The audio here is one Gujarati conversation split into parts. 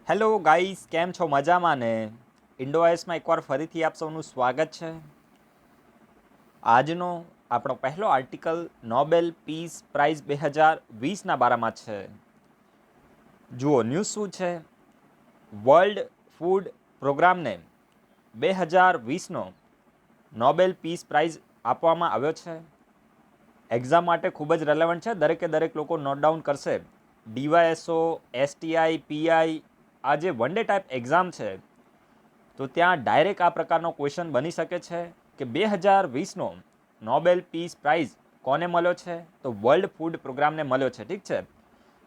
હેલો ગાઈસ, કેમ છો? મજામાં ને? ઇન્ડોઆઈસમાં એકવાર ફરીથી આપ સૌનું સ્વાગત છે. આજનો આપણો પહેલો આર્ટિકલ નોબેલ પીસ પ્રાઇઝ 2020ના બારામાં છે. જુઓ ન્યૂઝ શું છે. વર્લ્ડ ફૂડ પ્રોગ્રામને 2020નો નોબેલ પીસ પ્રાઇઝ આપવામાં આવ્યો છે. એક્ઝામ માટે ખૂબ જ રેલેવન્ટ છે. દરેકે દરેક લોકો નોટ ડાઉન કરશે. ડીવાયએસઓ, એસટીઆઈ, પીઆઈ, આ જે વન ડે ટાઈપ એક્ઝામ છે તો ત્યાં ડાયરેક્ટ આ પ્રકારનો ક્વેશ્ચન બની શકે છે કે 2020નો નોબેલ પીસ પ્રાઇઝ કોને મળ્યો છે? તો વર્લ્ડ ફૂડ પ્રોગ્રામને મળ્યો છે. ઠીક છે.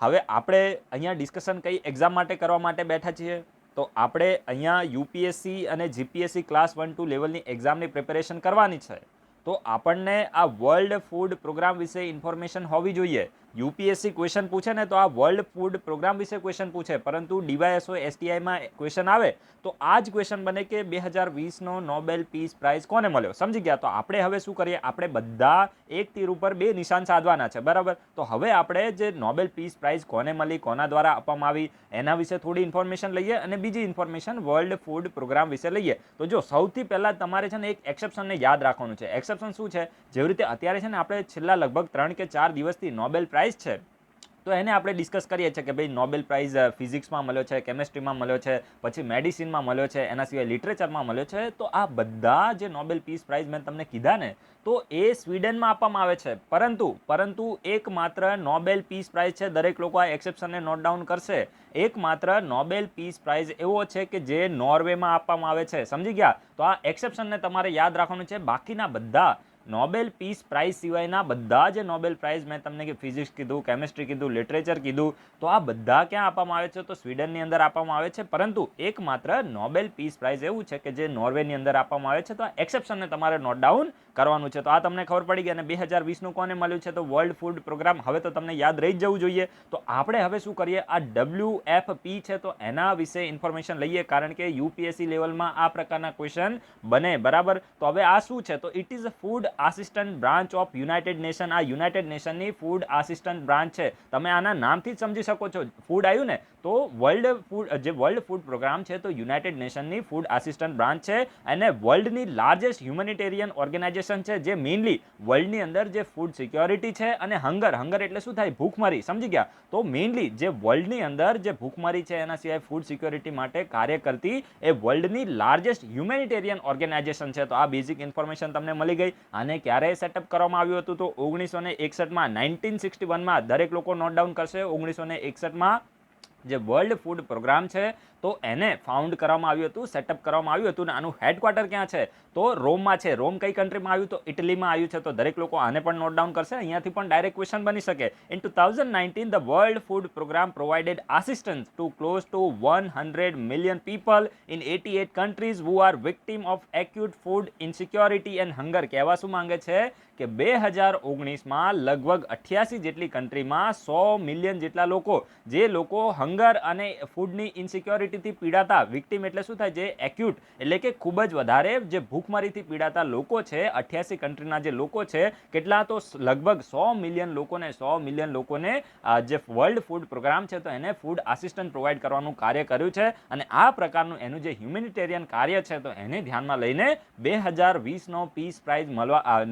હવે આપણે અહીંયા ડિસ્કશન કઈ એક્ઝામ માટે કરવા માટે બેઠા છીએ? તો આપણે અહીંયા યુપીએસસી અને જીપીએસસી ક્લાસ 1-2 લેવલની એક્ઝામની પ્રિપેરેશન કરવાની છે. તો આપણને આ વર્લ્ડ ફૂડ પ્રોગ્રામ વિશે ઇન્ફોર્મેશન હોવી જોઈએ. યુપીએસસી ક્વેશ્ચન પૂછે ને તો આ વર્લ્ડ ફૂડ પ્રોગ્રામ વિશે ક્વેશ્ચન પૂછે, પરંતુ ડીવાયએસઓ એસટીઆઈમાં ક્વેશ્ચન આવે તો આ જ ક્વેશ્ચન બને કે 2020નો નોબેલ પીસ પ્રાઇઝ કોને મળ્યો. સમજી ગયા? તો આપણે હવે શું કરીએ? આપણે બધા એક તીર ઉપર બે નિશાન સાધવાના છે. બરાબર? તો હવે આપણે જે નોબેલ પીસ પ્રાઇઝ કોને મળી, કોના દ્વારા આપવામાં આવી, એના વિશે થોડી ઇન્ફોર્મેશન લઈએ અને બીજી ઇન્ફોર્મેશન વર્લ્ડ ફૂડ પ્રોગ્રામ વિશે લઈએ. તો જો સૌથી પહેલા તમારે છે ને એક એક્સેપ્શનને યાદ રાખવાનું છે. એક્સેપ્શન શું છે? જેવી રીતે અત્યારે છે ને આપણે છેલ્લા લગભગ 3 કે 4 દિવસથી નોબેલ પ્રાઇઝ છે તો એને આપણે ડિસ્કસ કરીએ છીએ કે ભાઈ નોબેલ પ્રાઇઝ ફિઝિક્સમાં મળ્યો છે, કેમેસ્ટ્રીમાં મળ્યો છે, પછી મેડિસિનમાં મળ્યો છે, એના સિવાય લિટરેચરમાં મળ્યો છે. તો આ બધા જે નોબેલ પીસ પ્રાઇઝ મેં તમને કીધા ને તો એ સ્વીડનમાં આપવામાં આવે છે. પરંતુ એકમાત્ર નોબેલ પીસ પ્રાઇઝ છે, દરેક લોકો આ એક્સેપ્શનને નોટ ડાઉન કરશે, એકમાત્ર નોબેલ પીસ પ્રાઇઝ એવો છે કે જે નોર્વેમાં આપવામાં આવે છે. સમજી ગયા? તો આ એક્સેપ્શનને તમારે યાદ રાખવાનું છે. બાકીના બધા નોબેલ પીસ પ્રાઇઝ સિવાયના બધા જે નોબેલ પ્રાઇઝ મેં તમને કે ફિઝિક્સ કીધું, કેમેસ્ટ્રી કીધું, લિટરેચર કીધું, તો આ બધા ક્યાં આપવામાં આવે છે? તો સ્વીડનની અંદર આપવામાં આવે છે. પરંતુ એકમાત્ર નોબેલ પીસ પ્રાઇઝ એવું છે કે જે નોર્વેની અંદર આપવામાં આવે છે. તો આ એક્સેપ્શનને તમારે નોટ ડાઉન કરવાનું છે. તો આ તમને ખબર પડી ગઈ. અને 2020નું કોને મળ્યું છે? તો વર્લ્ડ ફૂડ પ્રોગ્રામ. હવે તો તમને યાદ રહી જ જવું જોઈએ. તો આપણે હવે શું કરીએ? આ WFP છે તો એના વિશે ઇન્ફોર્મેશન લઈએ, કારણ કે યુપીએસસી લેવલમાં આ પ્રકારના ક્વેશ્ચન બને. બરાબર? તો હવે આ શું છે? તો it is food assistant branch of United nation. આ યુનાઇટેડ નેશનની ફૂડ આસિસ્ટન્ટ બ્રાન્ચ છે. તમે આના નામથી જ સમજી શકો છો. ફૂડ આવ્યું ને તો વર્લ્ડ ફૂડ પ્રોગ્રામ છે તો યુનાઇટેડ નેશનની ફૂડ આસિસ્ટન્ટ બ્રાન્ચ છે અને વર્લ્ડની લાર્જેસ્ટ હ્યુમેનિટેરિયન ઓર્ગેનાઇઝેશન છે, જે મેઇનલી વર્લ્ડની અંદર જે ફૂડ સિક્યોરિટી છે અને હંગર એટલે શું થાય? ભૂખમરી. સમજી ગયા? તો મેઇનલી જે વર્લ્ડની અંદર જે ભૂખમરી છે એના સિવાય ફૂડ સિક્યોરિટી માટે કાર્ય કરતી એ વર્લ્ડની લાર્જેસ્ટ હ્યુમેનિટેરિયન ઓર્ગેનાઇઝેશન છે. તો આ બેઝિક ઇન્ફોર્મેશન તમને મળી ગઈ. આને ક્યારે સેટઅપ કરવામાં આવ્યું હતું? તો 1961માં, 1961માં. દરેક લોકો નોટ ડાઉન કરશે. 1961માં જે વર્લ્ડ ફૂડ પ્રોગ્રામ છે તો એને ફાઉન્ડ કરવામાં આવ્યું હતું, સેટઅપ કરવામાં આવ્યું હતું. અને આનું હેડક્વાર્ટર ક્યાં છે? તો રોમમાં છે. રોમ કઈ કન્ટ્રીમાં આવ્યું? તો ઇટલીમાં આવ્યું છે. તો દરેક લોકો આને પણ નોટ ડાઉન કરશે. અહીંયાથી પણ ડાયરેક્ટ ક્વેશ્ચન બની શકે. In 2019 the world food programme provided assistance to close to 100 million people in 88 countries who are victim of acute food insecurity and hunger. કહેવા શું માંગે છે કે 2019માં લગભગ 88 જેટલી કન્ટ્રીમાં 100 મિલિયન જેટલા લોકો, જે લોકો હંગર અને ફૂડની ઇનસિક્યોરિટીથી પીડાતા, વિક્ટિમ એટલે શું થાય? જે એક્યુટ એટલે કે ખૂબ જ વધારે જે ભૂખમરીથી પીડાતા લોકો છે, 88 કન્ટ્રીના જે લોકો છે, કેટલા? તો લગભગ 100 મિલિયન લોકોને જે વર્લ્ડ ફૂડ પ્રોગ્રામ છે તો એને ફૂડ આસિસ્ટન્ટ પ્રોવાઈડ કરવાનું કાર્ય કર્યું છે. અને આ પ્રકારનું એનું જે હ્યુમેનિટેરિયન કાર્ય છે તો એને ધ્યાનમાં લઈને 2020નો peace prize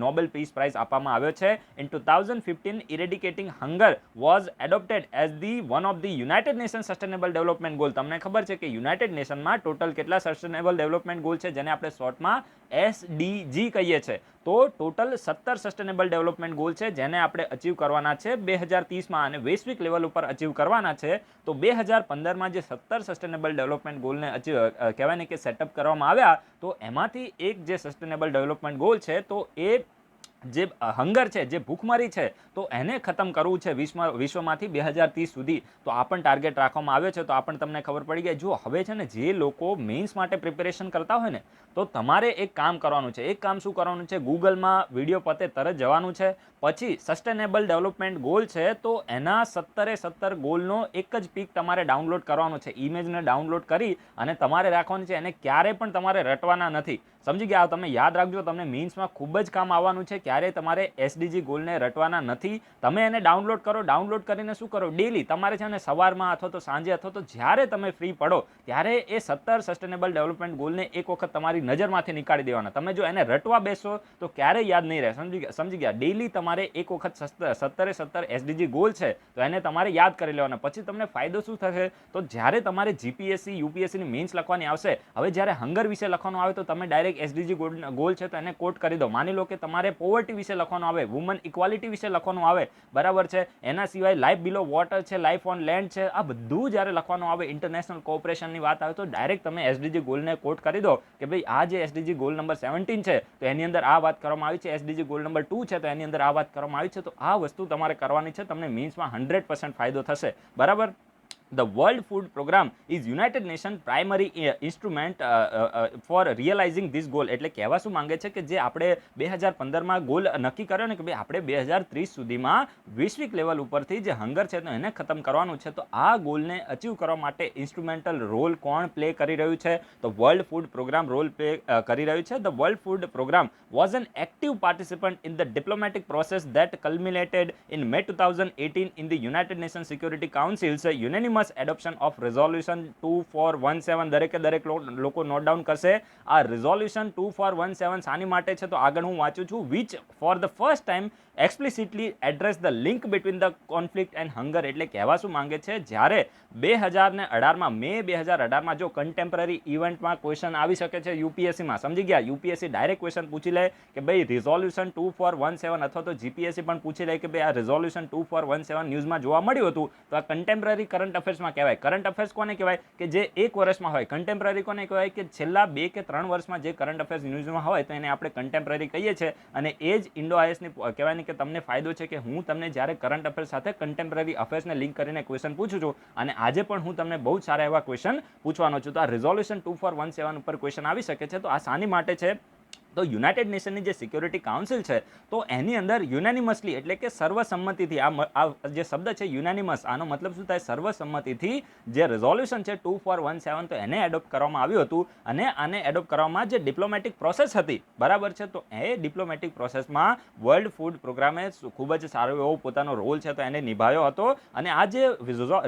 Nobel peace prize આપવામાં આવ્યો છે. In 2015 eradicating hunger was adopted as the one of the United Nation sustainable development goal. તમને ખબર છે કે યુનાઇટેડ નેશનમાં ટોટલ કેટલા સસ્ટેનેબલ ડેવલપમેન્ટ ગોલ છે, જેને આપણે શોર્ટમાં SDG કહીએ છીએ? તો ટોટલ 17 સસ્ટેનેબલ ડેવલપમેન્ટ ગોલ છે જેને આપણે અચીવ કરવાના છે 2030માં અને વૈશ્વિક લેવલ ઉપર અચીવ કરવાના છે. તો 2015માં જે 17 સસ્ટેનેબલ ડેવલપમેન્ટ ગોલને અચીવ કહેવાય ને કે સેટઅપ કરવામાં આવ્યા, તો એમાંથી એક જે સસ્ટેનેબલ ડેવલપમેન્ટ ગોલ છે તો એ જે હંગર છે, જે ભૂખમરી છે, તો એને ખતમ કરવું છે વિશ્વમાંથી 2030 સુધી. તો આ પણ ટાર્ગેટ રાખવામાં આવ્યો છે. તો આ પણ તમને ખબર પડી ગઈ. જો હવે છે ને જે લોકો મેઇન્સ માટે પ્રિપેરેશન કરતા હોય ને તો તમારે એક કામ કરવાનું છે. એક કામ શું કરવાનું છે? ગૂગલમાં વિડીયો પતે તરત જવાનું છે. પછી સસ્ટેનેબલ ડેવલપમેન્ટ ગોલ છે તો એના 17 ગોલનો એક જ પીક તમારે ડાઉનલોડ કરવાનો છે. ઇમેજને ડાઉનલોડ કરી અને તમારે રાખવાની છે. એને ક્યારે પણ તમારે રટવાના નથી. સમજી ગયા? તમે યાદ રાખજો, તમને મીન્સમાં ખૂબ જ કામ આવવાનું છે. ક્યારેય તમારે એસડીજી ગોલને રટવાના નથી. તમે એને ડાઉનલોડ કરો. ડાઉનલોડ કરીને શું કરો, ડેલી તમારે છે ને સવારમાં અથવા તો સાંજે અથવા તો જ્યારે તમે ફ્રી પડો ત્યારે એ 17 સસ્ટેનેબલ ડેવલપમેન્ટ ગોલને એક વખત તમારી નજરમાંથી નીકાળી દેવાના. તમે જો એને રટવા બેસો તો ક્યારેય યાદ નહીં રહે. સમજી ગયા? ડેલી તમારે એક વખત 17 એસડીજી ગોલ છે તો એને તમારે યાદ કરી લેવાના. પછી તમને ફાયદો શું થશે, તો જ્યારે તમારે જીપીએસસી યુપીએસસીની મીન્સ લખવાની આવશે, હવે જ્યારે હંગર વિશે લખવાનું આવે તો તમે ડાયરેક્ટ એસડીજી ગોલ છે તો એને કોટ કરી દો. માની લો કે તમારે પોવર્ટી વિશે લખવાનું આવે, વુમન ઇક્વાલિટી વિશે લખવાનું આવે, બરાબર છે. એના સિવાય લાઈફ બિલો વોટર છે, લાઈફ ઓન લેન્ડ છે, આ બધું જ્યારે લખવાનું આવે, ઇન્ટરનેશનલ કોઓપરેશનની વાત આવે તો ડાયરેક્ટ તમે એસડીજી ગોલને કોટ કરી દો કે ભાઈ આ જે એસડીજી ગોલ નંબર 17 છે તો એની અંદર આ વાત કરવામાં આવી છે, એસડીજી ગોલ નંબર 2 છે તો એની અંદર આ વાત કરવામાં આવી છે. તો આ વસ્તુ તમારે કરવાની છે, તમને મીન્સમાં 100% ફાયદો થશે, બરાબર. The World Food Program is United Nations primary instrument for realizing this goal. એટલે કહેવા શું માંગે છે કે જે આપણે 2015માં ગોલ નક્કી કર્યો ને કે ભાઈ આપણે 2030 સુધીમાં વૈશ્વિક લેવલ ઉપરથી જે હંગર છે તો એને ખતમ કરવાનું છે, તો આ ગોલને અચીવ કરવા માટે ઇન્સ્ટ્રુમેન્ટલ રોલ કોણ પ્લે કરી રહ્યું છે, તો world food programme role play કરી રહ્યું છે. The World Food Program was an active participant in the diplomatic process that culminated in May 2018 in the United Nations Security Council's unanimous adoption of resolution 2417. દરેક લોકો નોટ ડાઉન કરશે. આ resolution 2417 સાની માટે છે તો આગળ હું વાંચું છું. which for the first time explicitly address the link between the conflict and hunger. એટલે કહેવા શું માંગે છે, જ્યારે 2018માં મે 2018માં જો કન્ટેમ્પરરી ઇવેન્ટમાં ક્વેશ્ચન આવી શકે છે યુપીએસસીમાં, સમજી ગયા? યુપીએસસી ડાયરેક્ટ ક્વેશ્ચન પૂછી લે કે ભાઈ રિઝોલ્યુશન 2417 અથવા તો જીપીએસસી પણ પૂછી લે કે ભાઈ આ રિઝોલ્યુશન 2417 ન્યૂઝમાં જોવા મળ્યું હતું તો આ કન્ટેમ્પરરી કરંટ અફેર્સમાં કહેવાય. કરંટ અફેર્સ કોને કહેવાય કે જે એક વર્ષમાં હોય. કન્ટેમ્પરરી કોને કહેવાય કે છેલ્લા 2 કે 3 વર્ષમાં જે કરંટ અફેર્સ ન્યૂઝમાં હોય તો એને આપણે કન્ટેમ્પરરી કહીએ છીએ. અને એ જ ઇન્ડો આઈએસની કહેવાય ને કે તમને ફાયદો છે કે હું તમને જ્યારે કરંટ અફેર્સ સાથે કન્ટેમ્પરરી અફેર્સને લિંક કરીને ક્વેશ્ચન પૂછું છું અને આજે પણ હું તમને બહુ સારા એવા ક્વેશ્ચન પૂછવાનો છું. તો આ રિઝોલ્યુશન 2417 ઉપર ક્વેશ્ચન આવી શકે છે. તો આ શાની માટે છે, તો યુનાઇટેડ નેશનની જે સિક્યોરિટી કાઉન્સિલ છે તો એની અંદર યુનાનિમસલી એટલે કે સર્વસંમતિથી, આ જે શબ્દ છે યુનાનિમસ, આનો મતલબ શું થાય, સર્વસંમતિથી જે રિઝોલ્યુશન છે 2417 તો એને એડોપ્ટ કરવામાં આવ્યું હતું. અને આને એડોપ્ટ કરવામાં જે ડિપ્લોમેટિક પ્રોસેસ હતી, બરાબર છે, તો એ ડિપ્લોમેટિક પ્રોસેસમાં વર્લ્ડ ફૂડ પ્રોગ્રામે ખૂબ જ સારો એવો પોતાનો રોલ છે તો એને નિભાવ્યો હતો. અને આ જે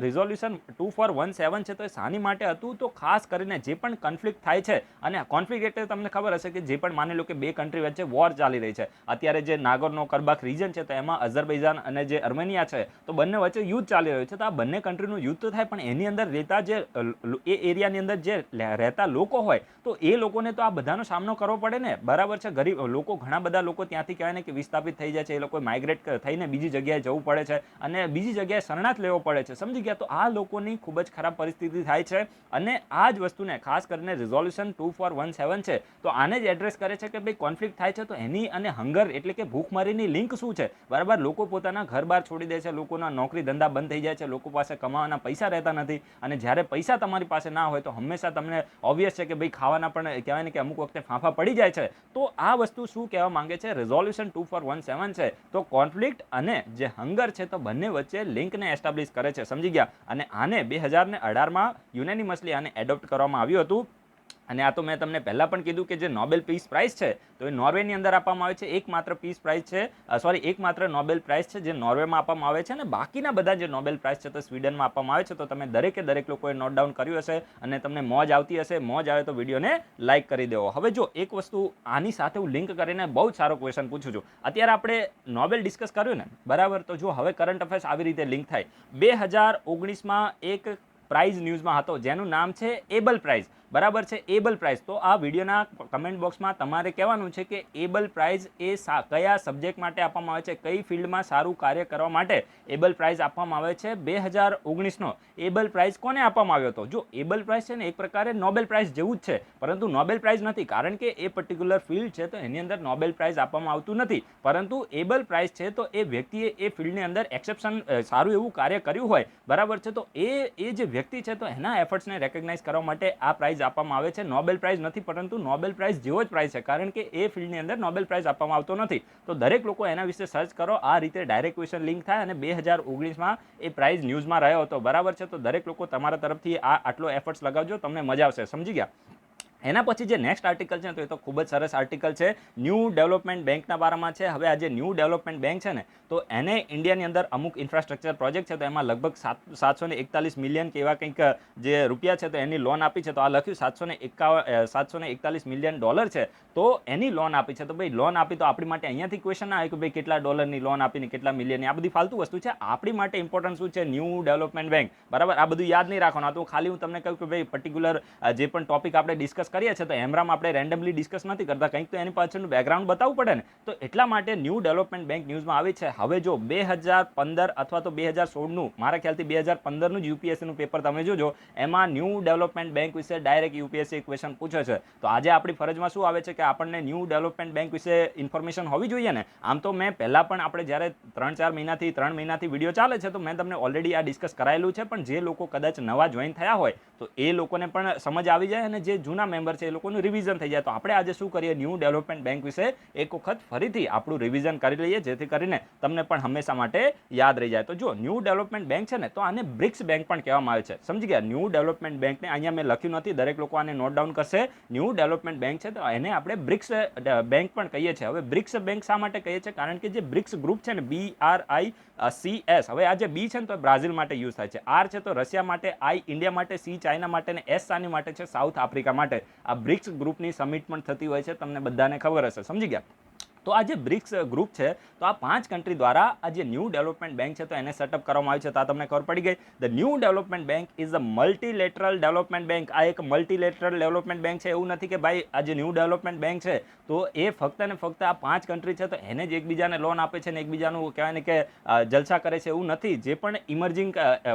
રિઝોલ્યુશન 2417 છે તો એ શાની માટે હતું, તો ખાસ કરીને જે પણ કોન્ફ્લિક્ટ થાય છે, અને કોન્ફ્લિક્ટ એટલે તમને ખબર હશે કે જે પણ માની લો કે બે કન્ટ્રી વચ્ચે વોર ચાલી રહી છે. અત્યારે જે નાગોર્નો કરબાખ રીજન છે તો એમાં અઝરબૈજાન અને જે અર્મેનિયા છે તો બંને વચ્ચે યુદ્ધ ચાલી રહ્યું છે. તો આ બંને કન્ટ્રીનું યુદ્ધ થાય પણ એની અંદર રહેતા જે એ એરિયાની અંદર જે રહેતા લોકો હોય તો એ લોકોને તો આ બધાનો સામનો કરવો પડે ને, બરાબર છે. ગરીબ લોકો, ઘણા બધા લોકો ત્યાંથી કહેવાય ને કે વિસ્થાપિત થઈ જાય છે, એ લોકો માઇગ્રેટ થઈને બીજી જગ્યાએ જવું પડે છે અને બીજી જગ્યાએ શરણાર્થ લેવો પડે છે, સમજી ગયા? તો આ લોકોની ખૂબ જ ખરાબ પરિસ્થિતિ થાય છે. અને આ જ વસ્તુને ખાસ કરીને રિઝોલ્યુશન 2417 છે તો આને જ એડ્રેસ કરે છે કે ભાઈ કોન્ફ્લિક્ટ થાય છે તો એની અને હંગર એટલે કે ભૂખમરીની લિંક શું છે, બરાબર? લોકો પોતાના ઘર બહાર છોડી દે છે, લોકોના નોકરી ધંધા બંધ થઈ જાય છે, લોકો પાસે કમાવાના પૈસા રહેતા નથી. અને જ્યારે પૈસા તમારી પાસે ના હોય તો હંમેશા તમને ઓબ્વિયસ છે કે ભાઈ ખાવાના પણ કહેવાય ને કે અમુક વખતે ફાંફા પડી જાય છે. તો આ વસ્તુ શું કહેવા માંગે છે, રિઝોલ્યુશન 2417 છે તો કોન્ફ્લિક્ટ અને જે હંગર છે તો બંને વચ્ચે લિંકને એસ્ટાબ્લિશ કરે છે, સમજી ગયા? અને આને 2018માં યુનાનિમસલી આને એડોપ્ટ કરવામાં આવ્યું હતું. અને આ તો મેં તમને પહેલાં પણ કીધું કે જે નોબેલ પીસ પ્રાઇઝ છે તો એ નોર્વેની અંદર આપવામાં આવે છે. એકમાત્ર પીસ પ્રાઇઝ છે, એકમાત્ર નોબેલ પ્રાઇઝ છે જે નોર્વેમાં આપવામાં આવે છે. અને બાકીના બધા જે નોબેલ પ્રાઇઝ છે તો સ્વીડનમાં આપવામાં આવે છે. તો તમે દરેક લોકોએ નોટ ડાઉન કર્યું હશે અને તમને મોજ આવતી હશે. મોજ આવે તો વિડીયોને લાઇક કરી દેવો. હવે જો એક વસ્તુ આની સાથે હું લિંક કરીને બહુ જ સારો ક્વેશ્ચન પૂછું છું. અત્યારે આપણે નોબેલ ડિસ્કસ કર્યું ને, બરાબર? તો જો હવે કરંટ અફેર્સ આવી રીતે લિંક થાય. 2019માં એક પ્રાઇઝ ન્યૂઝમાં હતો જેનું નામ છે એબલ પ્રાઇઝ, બરાબર છે? Able prize. તો આ વિડીયોના કમેન્ટ બોક્સમાં તમારે કહેવાનું છે કે એબલ પ્રાઇઝ એ કયા સબ્જેક્ટ માટે આપવામાં આવે છે, કઈ ફિલ્ડમાં સારું કાર્ય કરવા માટે એબલ પ્રાઇઝ આપવામાં આવે છે. 2019નો એબલ પ્રાઇઝ કોને આપવામાં આવ્યો હતો? જો એબલ પ્રાઇઝ છે ને એક પ્રકારે નોબેલ પ્રાઇઝ જેવું જ છે, પરંતુ નોબેલ પ્રાઇઝ નથી, કારણ કે એ પર્ટિક્યુલર ફિલ્ડ છે તો એની અંદર નોબેલ પ્રાઇઝ આપવામાં આવતું નથી. પરંતુ એબલ પ્રાઇઝ છે તો એ વ્યક્તિએ એ ફિલ્ડની અંદર એક્સેપ્શન સારું એવું કાર્ય કર્યું હોય, બરાબર છે, તો એ જે વ્યક્તિ છે તો એના એફર્ટ્સને રેકગ્નાઇઝ કરવા માટે આ પ્રાઇઝ આપવામાં આવે છે. નોબેલ પ્રાઇઝ નથી, પરંતુ નોબેલ પ્રાઇઝ જેવો જ પ્રાઇઝ છે, કારણ કે એ ફિલ્ડની અંદર નોબેલ પ્રાઇઝ આપવામાં આવતો નથી. તો દરેક લોકો એના વિશે સર્ચ કરો. આ રીતે ડાયરેક્ટ ક્વેશ્ચન લિંક થાય. અને 2019માં એ પ્રાઇઝ ન્યૂઝમાં રહ્યો હતો, બરાબર છે? તો દરેક લોકો તમારા તરફથી આટલો એફર્ટ્સ લગાવજો, તમને મજા આવશે, સમજી ગયા? એના પછી જે નેક્સ્ટ આર્ટિકલ છે તો એ તો ખૂબ જ સરસ આર્ટિકલ છે, ન્યૂ ડેવલપમેન્ટ બેંકના બારામાં છે. હવે આ જે ન્યૂ ડેવલપમેન્ટ બેંક છે ને તો એને ઇન્ડિયાની અંદર અમુક ઇન્ફ્રાસ્ટ્રક્ચર પ્રોજેક્ટ છે તો એમાં લગભગ 741 મિલિયન કે એવા કંઈક જે રૂપિયા છે તો એની લોન આપી છે. તો આ લખ્યું 741 મિલિયન ડોલર છે તો એની લોન આપી છે. તો ભાઈ લોન આપી તો આપણી માટે અહીંયાથી ક્વેશ્ચન ના આવે કે ભાઈ કેટલા ડોલરની લોન આપીને કેટલા મિલિયનની, આ બધી ફાલતુ વસ્તુ છે. આપણી માટે ઇમ્પોર્ટન્ટ શું છે, ન્યૂ ડેવલપમેન્ટ બેંક, બરાબર. આ બધું યાદ નહીં રાખવાનું. આ તો ખાલી હું તમને કહ્યું કે ભાઈ પર્ટિક્યુલર જે પણ ટોપિક આપણે ડિસ્કસ કરીએ છીએ તો એમરામ આપણે રેન્ડમલી ડિસ્કસ નથી કરતા, કંઈક તો એની પાછળનું બેકગ્રાઉન્ડ બતાવવું પડે ને. તો એટલા માટે ન્યૂ ડેવલપમેન્ટ બેંક ન્યૂઝમાં આવી છે. હવે જો 2015 અથવા તો 2016નું, મારા ખ્યાલથી 2015નું જ યુપીએસસીનું પેપર તમે જોજો, એમાં ન્યૂ ડેવલપમેન્ટ બેંક વિશે ડાયરેક્ટ યુપીએસસી ક્વેશ્ચન પૂછે છે. તો આજે આપણી ફરજમાં શું આવે છે કે આપણને ન્યૂ ડેવલપમેન્ટ બેંક વિશે ઇન્ફોર્મેશન હોવી જોઈએ ને. આમ તો મેં પહેલાં પણ આપણે જ્યારે 3 મહિનાથી વિડીયો ચાલે છે તો મેં તમને ઓલરેડી આ ડિસ્કસ કરાયેલું છે, પણ જે લોકો કદાચ નવા જોઈન થયા હોય તો એ લોકોને પણ સમજ આવી જાય અને જે જૂના મેમ્બર છે એ લોકોનું રિવિઝન થઈ જાય. તો આપણે આજે શું કરીએ, ન્યૂ ડેવલપમેન્ટ બેંક વિશે એક વખત ફરીથી આપણું રિવિઝન કરી લઈએ, જેથી કરીને તમને પણ હંમેશા માટે યાદ રહી જાય. તો જો ન્યૂ ડેવલપમેન્ટ બેંક છે ને તો આને બ્રિક્સ બેંક પણ કહેવામાં આવે છે. સમજી ગયા? ન્યૂ ડેવલપમેન્ટ બેંકને અહીંયા મેં લખ્યું નથી, દરેક લોકો આને નોટ ડાઉન કરશે. ન્યૂ ડેવલપમેન્ટ બેંક છે તો એને આપણે બ્રિક્સ બેંક પણ કહીએ છીએ. હવે બ્રિક્સ બેંક શા માટે કહીએ છીએ? કારણ કે જે બ્રિક્સ ગ્રુપ છે ને, BRICS, હવે આ જે બી છે ને તો બ્રાઝિલ માટે યુઝ થાય છે, આર છે તો રશિયા માટે, આઈ ઇન્ડિયા માટે, સી ચાઇના માટે અને એસ સાની માટે છે સાઉથ આફ્રિકા માટે. આ બ્રિક્સ ગ્રુપની સમિટ પણ થતી હોય છે, તમને બધાને ખબર હશે. સમજી ગયા? તો આ જે બ્રિક્સ ગ્રુપ છે તો આ 5 કન્ટ્રી દ્વારા આ જે ન્યૂ ડેવલપમેન્ટ બેંક છે તો એને સેટઅપ કરવામાં આવ્યું છે. તો આ તમને ખબર પડી ગઈ. The new development bank is a multilateral development bank. આ એક મલ્ટીલેટરલ ડેવલપમેન્ટ બેંક છે. એવું નથી કે ભાઈ આ જે ન્યૂ ડેવલપમેન્ટ બેંક છે તો એ ફક્ત ને ફક્ત આ 5 કન્ટ્રી છે તો એને જ એકબીજાને લોન આપે છે ને એકબીજાનું કહેવાય ને કે જલસા કરે છે, એવું નથી. જે પણ ઇમર્જિંગ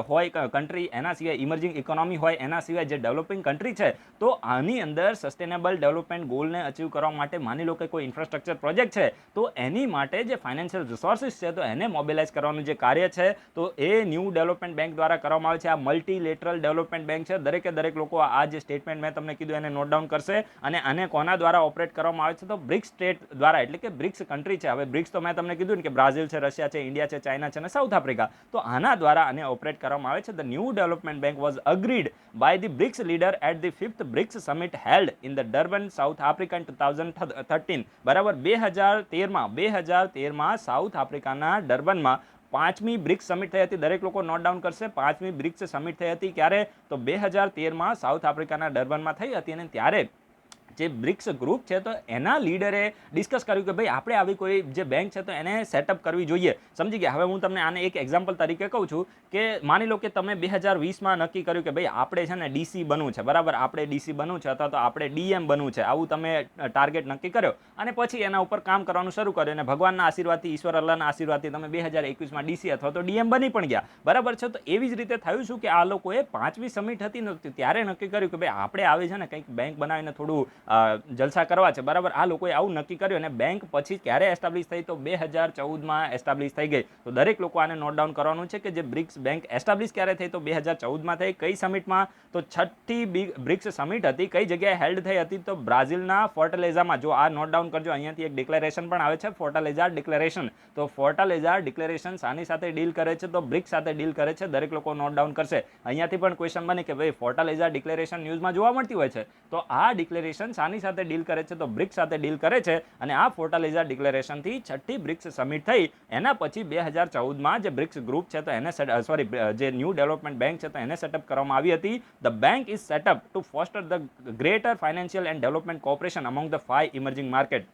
હોય કન્ટ્રી, એના સિવાય ઇમર્જિંગ ઇકોનોમી હોય, એના સિવાય જે ડેવલપિંગ કન્ટ્રી છે તો આની અંદર સસ્ટેનેબલ ડેવલપમેન્ટ ગોલને અચીવ કરવા માટે માની લો કે કોઈ ઇન્ફ્રાસ્ટ્રક્ચર પ્રોજેક્ટ છે તો એની માટે જે ફાઇનાન્શિયલ રિસોર્સિસ છે તો એને મોબિલાઇઝ કરવાનું જે કાર્ય છે તો એ ન્યૂ ડેવલપમેન્ટ બેંક દ્વારા કરવામાં આવે છે. આ મલ્ટીલેટરલ ડેવલપમેન્ટ બેંક છે. દરેક લોકો આ જે સ્ટેટમેન્ટ મેં તમને કીધું એને નોટ ડાઉન કરશે. અને આને કોના દ્વારા ઓપરેટ કરવામાં આવે છે તો બ્રિક્સ સ્ટેટ દ્વારા, એટલે કે બ્રિક્સ કન્ટ્રી છે. હવે બ્રિક્સ તો મેં તમને કીધું ને કે બ્રાઝિલ છે, રશિયા છે, ઇન્ડિયા છે, ચાઇના છે અને સાઉથ આફ્રિકા. તો આના દ્વારા આને ઓપરેટ કરવામાં આવે છે. The new development bank was agreed by the BRICS leader at the 5th BRICS summit held in the Durban, South Africa in 2013. બરાબર, 2013માં સાઉથ આફ્રિકાના ડર્બનમાં 5મી બ્રિક્સ સમિટ થઈ હતી. દરેક લોકો નોટ ડાઉન કરશે. 5મી બ્રિક્સ સમિટ થઈ હતી ક્યારે? તો 2013માં સાઉથ આફ્રિકાના ડર્બનમાં થઈ હતી. અને ત્યારે જે બ્રિક્સ ગ્રુપ છે તો એના લીડરે ડિસ્કસ કર્યું કે ભાઈ આપણે આવી કોઈ જે બેંક છે તો એને સેટઅપ કરવી જોઈએ. સમજી ગયા? હવે હું તમને આને એક એક્ઝામ્પલ તરીકે કહું છું કે માની લો કે તમે 2020માં નક્કી કર્યું કે ભાઈ આપણે છે ને ડીસી બનવું છે, બરાબર, આપણે ડીસી બનવું છે અથવા તો આપણે ડીએમ બનવું છે, આવું તમે ટાર્ગેટ નક્કી કર્યો અને પછી એના ઉપર કામ કરવાનું શરૂ કર્યું અને ભગવાનના આશીર્વાદથી, ઈશ્વર અલ્લાહના આશીર્વાદથી તમે 2021માં ડીસી અથવા તો ડીએમ બની પણ ગયા, બરાબર છે. તો એવી જ રીતે થયું શું કે આ લોકોએ 5મી સમિટ હતી ત્યારે નક્કી કર્યું કે ભાઈ આપણે આવે છે ને કંઈક બેંક બનાવીને થોડું જલસા કરવા છે, બરાબર. આ લોકોએ આવું નક્કી કર્યું અને બેંક પછી ક્યારે એસ્ટાબ્લિશ થઈ? તો 2014માં એસ્ટાબ્લિશ થઈ ગઈ. તો દરેક લોકો આને નોટ ડાઉન કરવાનું છે કે જે બ્રિક્સ બેંક એસ્ટાબ્લિશ ક્યારે થઈ? તો 2014માં થઈ. કઈ સમિટમાં? તો 6ઠ્ઠી બ્રિક્સ સમિટ હતી. કઈ જગ્યાએ હેલ્ડ થઈ હતી? તો બ્રાઝિલના ફોર્ટાલેઝામાં. જો આ નોટ ડાઉન કરજો, અહીંયાથી એક ડિક્લેરેશન પણ આવે છે, ફોર્ટાલેઝા ડિક્લેરેશન. તો ફોર્ટાલેઝા ડિક્લેરેશન શાની સાથે ડીલ કરે છે? તો બ્રિક્સ સાથે ડીલ કરે છે. દરેક લોકો નોટ ડાઉન કરશે. અહીંયાથી પણ ક્વેશ્ચન બને કે ભાઈ ફોર્ટાલેઝા ડિક્લેરેશન ન્યૂઝમાં જોવા મળતી હોય છે તો આ ડિક્લેરેશન શાની સાથે ડીલ કરે છે? તો બ્રિક્સ સાથે ડીલ કરે છે. અને આ ફોર્ટાલેઝા ડિક્લેરેશનથી 6ઠ્ઠી બ્રિક્સ સમિટ થઈ. એના પછી 2014માં જે બ્રિક્સ ગ્રુપ છે તો એને જે ન્યૂ ડેવલપમેન્ટ બેંક છે તો એને સેટઅપ કરવામાં આવી હતી. The bank is setup to foster the greater financial and development cooperation among the 5 emerging market.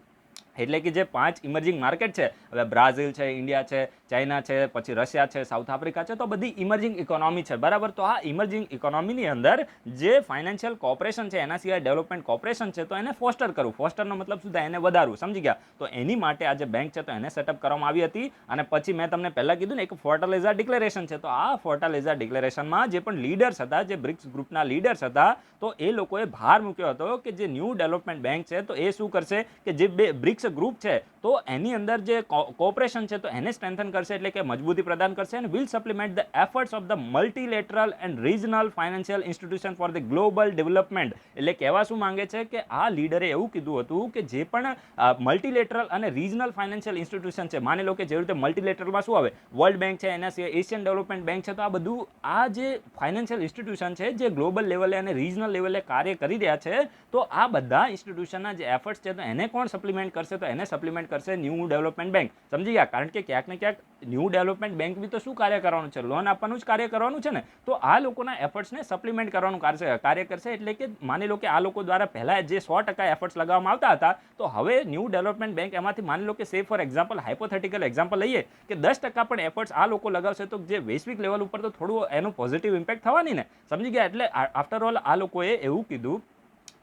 એટલે કે જે 5 ઇમર્જિંગ માર્કેટ છે, હવે બ્રાઝિલ છે, ઇન્ડિયા છે, ચાઇના છે, પછી રશિયા છે, સાઉથ આફ્રિકા છે, તો બધી ઇમર્જિંગ ઇકોનોમી છે, બરાબર. તો આ ઇમર્જિંગ ઇકોનોમીની અંદર જે ફાઇનાન્શિયલ કોઓપરેશન છે એના સિવાય ડેવલપમેન્ટ કોઓપરેશન છે તો એને ફોસ્ટર કરવું. ફોસ્ટરનો મતલબ શું થાય? એને વધારવું. સમજી ગયા? તો એની માટે આ જે બેંક છે તો એને સેટઅપ કરવામાં આવી હતી. અને પછી મેં તમને પહેલા કીધું ને એક ફોર્ટાલેઝા ડિક્લેરેશન છે. તો આ ફોર્ટાલેઝા ડિક્લેરેશનમાં જે પણ લીડર્સ હતા, જે બ્રિક્સ ગ્રુપના લીડર્સ હતા, તો એ લોકોએ ભાર મૂક્યો હતો કે જે ન્યૂ ડેવલપમેન્ટ બેંક છે તો એ શું કરશે કે જે બ્રિક્સ ગ્રુપ છે તો એની અંદર જે કોઓપરેશન છે તો એને સ્ટ્રેન્થન કરશે, એટલે કે મજબૂતી પ્રદાન કરશે, અને will supplement the efforts of the multilateral and regional financial institution for the global development. એટલે કહેવા શું માંગે છે કે આ લીડરે એવું કીધું હતું કે જે પણ મલ્ટીલેટરલ અને રિજનલ ફાઇનાન્શિયલ ઇન્સ્ટિટ્યુશન છે, માની લો કે જેવી રીતે મલ્ટીલેટરલમાં શું આવે, વર્લ્ડ બેંક છે, એના સિવાય એશિયન ડેવલપમેન્ટ બેંક છે, તો આ બધું આ જે ફાઇનાન્શિયલ ઇન્સ્ટિટ્યુશન છે જે ગ્લોબલ લેવલે અને રિજનલ લેવલે કાર્ય કરી રહ્યા છે, તો આ બધા ઇન્સ્ટિટ્યુશનના જે એફર્ટ્સ છે તો એને કોણ સપ્લિમેન્ટ કરશે, તો એને સપ્લિમેન્ટ કરશે ન્યૂ ડેવલપમેન્ટ બેંક. સમજી ગયા? કારણ કે ક્યાંક ને ક્યાંક ન્યૂ ડેવલપમેન્ટ બેંક બી તો શું કાર્ય કરવાનું છે, લોન આપવાનું જ કાર્ય કરવાનું છે ને. તો આ લોકોના એફર્ટ્સને સપ્લિમેન્ટ કરવાનું કાર્ય કરશે. એટલે કે માની લો કે આ લોકો દ્વારા પહેલા જે 100% એફર્ટ્સ લગાવવામાં આવતા હતા, તો હવે ન્યૂ ડેવલપમેન્ટ બેંક એમાંથી માની લો કે સે ફોર એક્ઝામ્પલ, હાઇપોથેટિકલ એક્ઝામ્પલ લઈએ કે 10% પણ એફર્ટ્સ આ લોકો લગાવશે, તો જે વૈશ્વિક લેવલ ઉપર તો થોડું એનું પોઝિટિવ ઇમ્પેક્ટ થવાની ને. સમજી ગયા? એટલે આફ્ટર ઓલ આ લોકોએ એવું કીધું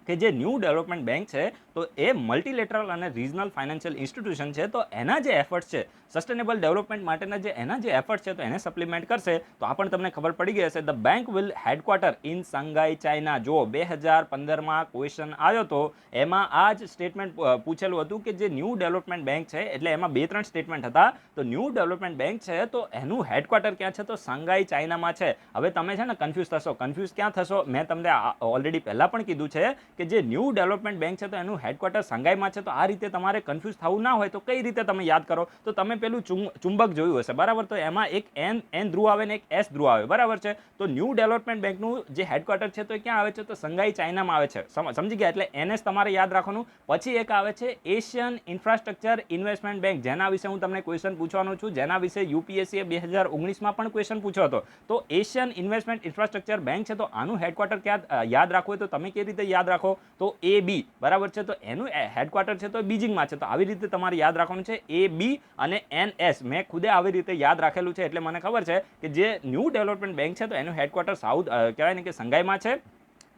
કે જે ન્યૂ ડેવલપમેન્ટ બેંક છે તો એ મલ્ટીલેટરલ અને રિજનલ ફાઇનાન્શિયલ ઇન્સ્ટિટ્યુશન છે, તો એના જે એફર્ટ્સ છે સસ્ટેનેબલ ડેવલપમેન્ટ માટેના એના જે એફર્ટ્સ છે તો એને સપ્લિમેન્ટ કરશે. તો આ પણ તમને ખબર પડી ગઈ હશે. The bank will headquarter in Shanghai China. જો 2015માં ક્વેશ્ચન આવ્યો હતો, એમાં આ જ સ્ટેટમેન્ટ પૂછેલું હતું કે જે ન્યૂ ડેવલપમેન્ટ બેંક છે, એટલે એમાં 2-3 સ્ટેટમેન્ટ હતા. તો ન્યૂ ડેવલપમેન્ટ બેંક છે તો એનું હેડક્વાર્ટર ક્યાં છે, તો સંઘાઈ ચાઇનામાં છે. હવે તમે છે ને કન્ફ્યુઝ થશો. કન્ફ્યુઝ ક્યાં થશો? મેં તમને ઓલરેડી પહેલા પણ કીધું છે કે જે ન્યૂ ડેવલપમેન્ટ બેંક છે તો એનું હેડક્વાર્ટર સંઘાઈમાં છે. તો આ રીતે તમારે કન્ફ્યુઝ થવું ના હોય તો કઈ રીતે તમે યાદ કરો, તો તમે પેલું ચુંબક જોયું હશે, બરાબર? તો એમાં એક એન ધ્રુવ આવે ને એક એસ ધ્રુવ આવે, બરાબર છે? તો ન્યૂ ડેવલપમેન્ટ બેંકનું જે હેડક્વાર્ટર છે તો એ ક્યાં આવે છે, તો સંઘાઈ ચાઇનામાં આવે છે. સમજી ગયા? એટલે એનએસ તમારે યાદ રાખવાનું. પછી એક આવે છે એશિયન ઇન્ફ્રાસ્ટ્રક્ચર ઇન્વેસ્ટમેન્ટ બેંક, જેના વિશે હું તમને ક્વેશ્ચન પૂછવાનો છું, જેના વિશે યુપીએસસીએ 2019માં પણ ક્વેશ્ચન પૂછ્યો હતો. તો એશિયન ઇન્વેસ્ટમેન્ટ ઇન્ફ્રાસ્ટ્રક્ચર બેંક છે, તો આનું હેડક્વાર્ટર ક્યાં યાદ રાખવું હોય તો તમે કેવી રીતે યાદ રાખો, તો એ બી, બરાબર છે? તો એનું હેડક્વાર્ટર છે તો બીજિંગમાં છે. તો આવી રીતે તમારે યાદ રાખવાનું છે, એ બી અને એનએસ. મેં ખુદે આવી રીતે યાદ રાખેલું છે, એટલે મને ખબર છે કે જે ન્યૂ ડેવલપમેન્ટ બેંક છે તો એનું હેડક્વાર્ટર સાઉથ કહેવાય ને કે સંઘાઈમાં છે,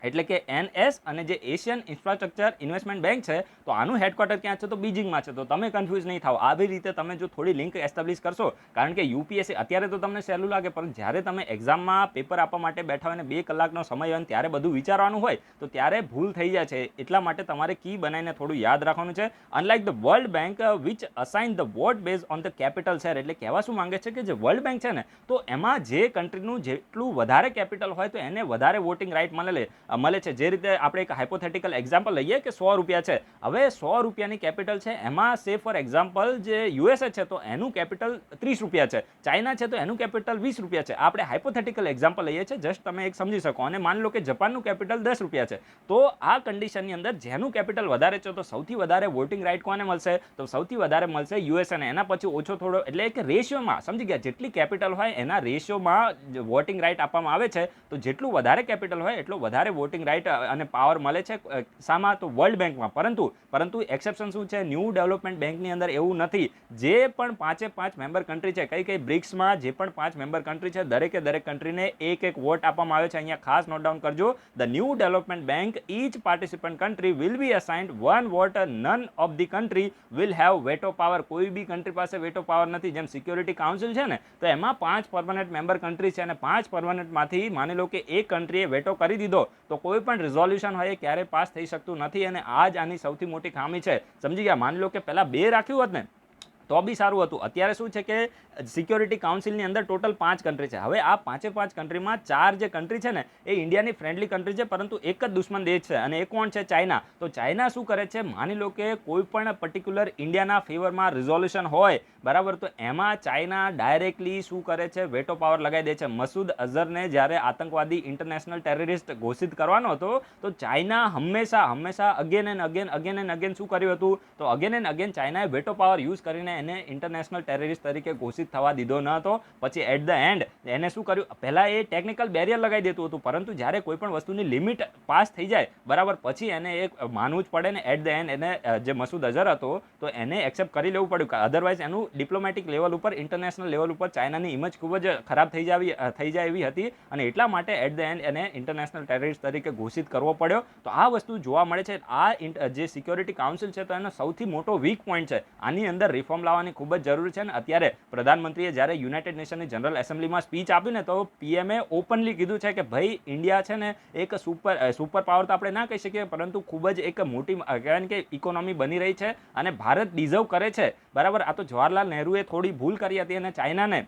એટલે કે એનએસ. અને જે એશિયન ઇન્ફ્રાસ્ટ્રક્ચર ઇન્વેસ્ટમેન્ટ બેંક છે તો આનું હેડક્વાર્ટર ક્યાં છે, તો બીજિંગમાં છે. તો તમે કન્ફ્યુઝ નહીં થાવ. આવી રીતે તમે જો થોડી લિંક એસ્ટાબ્લિશ કરશો, કારણ કે યુપીએસસી અત્યારે તો તમને સહેલું લાગે, પણ જ્યારે તમે એક્ઝામમાં પેપર આપવા માટે બેઠા હોય ને 2 કલાકનો સમય હોય ને ત્યારે બધું વિચારવાનું હોય, તો ત્યારે ભૂલ થઈ જાય છે. એટલા માટે તમારે કી બનાવીને થોડું યાદ રાખવાનું છે. Unlike the world bank which assign the what base on the capital share. એટલે કહેવા શું માંગે છે કે જે વર્લ્ડ બેંક છે ને, તો એમાં જે કન્ટ્રીનું જેટલું વધારે કેપિટલ હોય તો એને વધારે વોટિંગ રાઇટ મળે છે. જે રીતે આપણે એક હાઇપોથેટિકલ એક્ઝામ્પલ લઈએ કે 100 રૂપિયા છે. હવે 100 રૂપિયાની કેપિટલ છે, એમાં સે ફોર એક્ઝામ્પલ જે યુએસએ છે તો એનું કેપિટલ 30 રૂપિયા છે, ચાઇના છે તો એનું કેપિટલ 20 રૂપિયા છે. આપણે હાઇપોથેટિકલ એક્ઝામ્પલ લઈએ છીએ, જસ્ટ તમે એક સમજી શકો. અને માની લો કે જાપાનનું કેપિટલ 10 રૂપિયા છે. તો આ કન્ડિશનની અંદર જેનું કેપિટલ વધારે છે તો સૌથી વધારે વોટિંગ રાઇટ કોને મળશે, તો સૌથી વધારે મળશે યુએસએ ને. એના પછી ઓછો થોડો, એટલે કે રેશિયોમાં, સમજી ગયા? જેટલી કેપિટલ હોય એના રેશિયોમાં વોટિંગ રાઇટ આપવામાં આવે છે. તો જેટલું વધારે કેપિટલ હોય એટલો વધારે વોટિંગ રાઇટ અને પાવર મળે છે. શામાં? તો વર્લ્ડ બેંકમાં. પરંતુ એક્સેપ્શન શું છે? ન્યૂ ડેવલપમેન્ટ બેંકની અંદર એવું નથી. જે પણ 5 મેમ્બર કન્ટ્રી છે, કઈ બ્રિક્સમાં જે પણ 5 મેમ્બર કન્ટ્રી છે, દરેકે દરેક કન્ટ્રીને એક વોટ આપવામાં આવે છે. અહીંયા ખાસ નોટ ડાઉન કરજો. The new development bank, each participant country will be assigned 1 vote. None of the country will have veto power. કોઈ બી કન્ટ્રી પાસે વેટો પાવર નથી. જેમ સિક્યોરિટી કાઉન્સિલ છે ને, તો એમાં 5 પરમનન્ટ મેમ્બર કન્ટ્રી છે, અને 5 પરમનન્ટમાંથી માની લો કે એક કન્ટ્રીએ વેટો કરી દીધો, તો કોઈ પણ રિઝોલ્યુશન હોય એ ક્યારેય પાસ થઈ શકતું નથી. અને આ જ આની સૌથી મોટી ખામી છે. સમજી ગયા? માની લો કે પહેલા 2 રાખ્યું હોત ને તો બી સારું હતું. અત્યારે શું છે કે સિક્યોરિટી કાઉન્સિલની અંદર ટોટલ 5 કન્ટ્રી છે. હવે આ 5 કન્ટ્રીમાં 4 જે કન્ટ્રી છે ને એ ઇન્ડિયાની ફ્રેન્ડલી કન્ટ્રી છે, પરંતુ એક જ દુશ્મન દેશ છે, અને એ કોણ છે? ચાઇના. તો ચાઇના શું કરે છે? માની લો કે કોઈ પણ પર્ટિક્યુલર ઇન્ડિયાના ફેવરમાં રિઝોલ્યુશન હોય, બરાબર, તો એમાં ચાઇના ડાયરેક્ટલી શું કરે છે? વેટો પાવર લગાવી દે છે. મસૂદ અઝહરને જ્યારે આતંકવાદી ઇન્ટરનેશનલ ટેરરિસ્ટ ઘોષિત કરવાનો હતો, તો ચાઇના હંમેશા અગેન એન્ડ અગેન શું કર્યું હતું? તો અગેન એન્ડ અગેન ચાઇનાએ વેટો પાવર યુઝ કરીને એને ઇન્ટરનેશનલ ટેરરિસ્ટ તરીકે ઘોષિત થવા દીધો ન હતો. પછી એટ ધ એન્ડ એને શું કર્યું? પહેલા એ ટેકનિકલ બેરિયર લગાવી દેતું હતું, પરંતુ જ્યારે કોઈ પણ વસ્તુની લિમિટ પાસ થઈ જાય, બરાબર, પછી એને એક માનવું જ પડે ને. એટ ધ એન્ડ એને જે મસૂદ અઝહર હતો તો એને એક્સેપ્ટ કરી લેવું પડ્યું. અધરવાઇઝ એનું ડિપ્લોમેટિક લેવલ ઉપર, ઇન્ટરનેશનલ લેવલ ઉપર ચાઇનાની ઇમેજ ખૂબ જ ખરાબ થઈ જાય એવી હતી. અને એટલા માટે એટ ધ એન્ડ એને ઇન્ટરનેશનલ ટેરરિસ્ટ તરીકે ઘોષિત કરવો પડ્યો. તો આ વસ્તુ જોવા મળે છે. આ જે સિક્યોરિટી કાઉન્સિલ છે તો એનો સૌથી મોટો વીક પોઈન્ટ છે. આની અંદર રિફોર્મ લાવવાની ખૂબ જ જરૂર છે. અને અત્યારે પ્રધાનમંત્રીએ જ્યારે યુનાઇટેડ નેશનની જનરલ એસેમ્બલીમાં સ્પીચ આપી ને તો પીએમએ ઓપનલી કીધું છે કે ભાઈ ઇન્ડિયા છે ને એક સુપર પાવર તો આપણે ના કહી શકીએ, પરંતુ ખૂબ જ એક મોટી કહેવાય ને કે ઇકોનોમી બની રહી છે અને ભારત ડિઝર્વ કરે છે. બરાબર, આ તો જવાહરલાલ નહેરુએ થોડી ભૂલ કરી હતી અને ચાઇનાને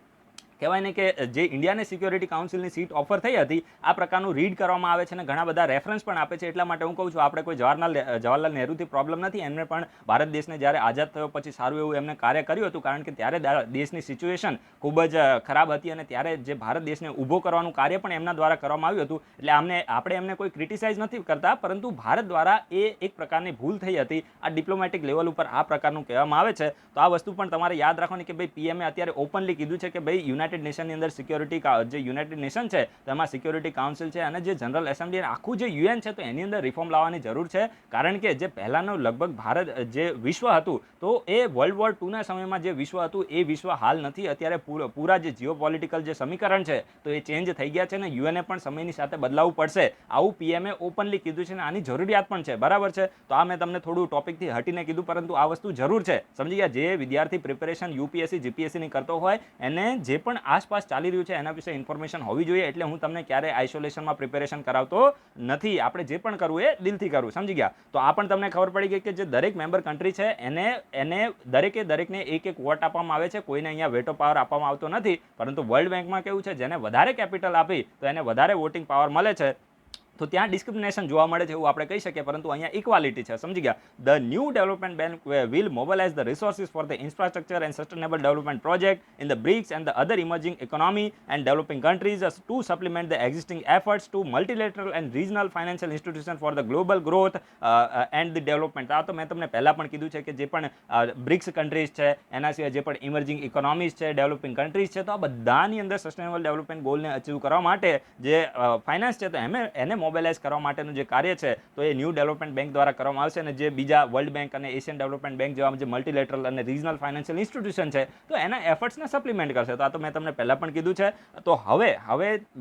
કહેવાય ને કે જે ઇન્ડિયાને સિક્યોરિટી કાઉન્સિલની સીટ ઓફર થઈ હતી આ પ્રકારનું રીડ કરવામાં આવે છે અને ઘણા બધા રેફરન્સ પણ આપે છે. એટલા માટે હું કહું છું આપણે કોઈ જવાહરલાલ નહેરુથી પ્રોબ્લેમ નથી. એમને પણ ભારત દેશને જ્યારે આઝાદ થયો પછી સારું એવું એમને કાર્ય કર્યું હતું, કારણ કે ત્યારે દેશની સિચ્યુએશન ખૂબ જ ખરાબ હતી અને ત્યારે જે ભારત દેશને ઊભો કરવાનું કાર્ય પણ એમના દ્વારા કરવામાં આવ્યું હતું. એટલે આપણે એમને કોઈ ક્રિટિસાઇઝ નથી કરતા, પરંતુ ભારત દ્વારા એ એક પ્રકારની ભૂલ થઈ હતી. આ ડિપ્લોમેટિક લેવલ ઉપર આ પ્રકારનું કહેવામાં આવે છે. તો આ વસ્તુ પણ તમારે યાદ રાખવાની કે ભાઈ પીએમએ અત્યારે ઓપનલી કીધું છે કે ભાઈ યુનાઇટેડ નેશનની અંદર સિક્યોરિટી જે યુનાઇટેડ નેશન છે તેમાં સિક્યોરિટી કાઉન્સિલ છે અને જે જનરલ એસેમ્બલી આખું જે યુએન છે તો એની અંદર રિફોર્મ લાવવાની જરૂર છે. કારણ કે જે પહેલાંનું લગભગ ભારત જે વિશ્વ હતું તો એ વર્લ્ડ વોર II સમયમાં જે વિશ્વ હતું એ વિશ્વ હાલ નથી. અત્યારે પૂરા જે જીઓપોલિટિકલ જે સમીકરણ છે તો એ ચેન્જ થઈ ગયા છે ને યુએનએ પણ સમયની સાથે બદલાવવું પડશે. આવું પીએમએ ઓપનલી કીધું છે અને આની જરૂરિયાત પણ છે. બરાબર છે, તો આ મેં તમને થોડું ટોપિકથી હટીને કીધું, પરંતુ આ વસ્તુ જરૂર છે. સમજી ગયા, જે વિદ્યાર્થી પ્રિપેરેશન યુપીએસસી જીપીએસસી ની કરતો હોય એને જે પણ આસપાસ ચાલી રહ્યું છે એના વિશે ઇન્ફોર્મેશન હોવી જોઈએ. એટલે હું તમને ક્યારેય આઇસોલેશનમાં પ્રિપેરેશન કરાવતો નથી. આપણે જે પણ કરવું એ દિલથી કરવું. સમજી ગયા, તો આ પણ તમને ખબર પડી ગઈ કે જે દરેક મેમ્બર કન્ટ્રી છે એને દરેકને એક વોટ આપવામાં આવે છે. કોઈને અહીંયા વેટો પાવર આપવામાં આવતો નથી, પરંતુ વર્લ્ડ બેંકમાં કેવું છે જેને વધારે કેપિટલ આપી તો એને વધારે વોટિંગ પાવર મળે છે. તો ત્યાં ડિસ્ક્રિમિનેશન જોવા મળે છે એવું આપણે કહી શકીએ, પરંતુ અહીંયા ઇક્વાલિટી છે. સમજી ગયા, the new development bank will mobilise the resources for the infrastructure and sustainable development project in the BRICS and the other emerging economy and developing countries to supplement the existing efforts to multilateral and regional financial institution for the global growth and the development. આ તો મેં તમને પહેલાં પણ કીધું છે કે જે પણ બ્રિક્સ કન્ટ્રીઝ છે, એના સિવાય જે પણ ઇમર્જિંગ ઇકોનોમીઝ છે, ડેવલપિંગ કન્ટ્રીઝ છે, તો આ બધાની અંદર સસ્ટેનેબલ ડેવલપમેન્ટ ગોલને અચીવ કરવા માટે જે ફાઇનાન્સ છે તો એને મોબિલાઇઝ કરવા માટેનું જે કાર્ય છે તો એ ન્યૂ ડેવલપમેન્ટ બેંક દ્વારા કરવામાં આવશે. અને જે બીજા વર્લ્ડ બેંક અને એશિયન ડેવલપમેન્ટ બેંક જેવા જે મલ્ટીલેટરલ અને રિજનલ ફાઇનાન્શિયલ ઇન્સ્ટિટ્યુશન છે તો એના એફર્ટ્સને સપ્લિમેન્ટ કરશે. તો આ તો મેં તમને પહેલાં પણ કીધું છે. તો હવે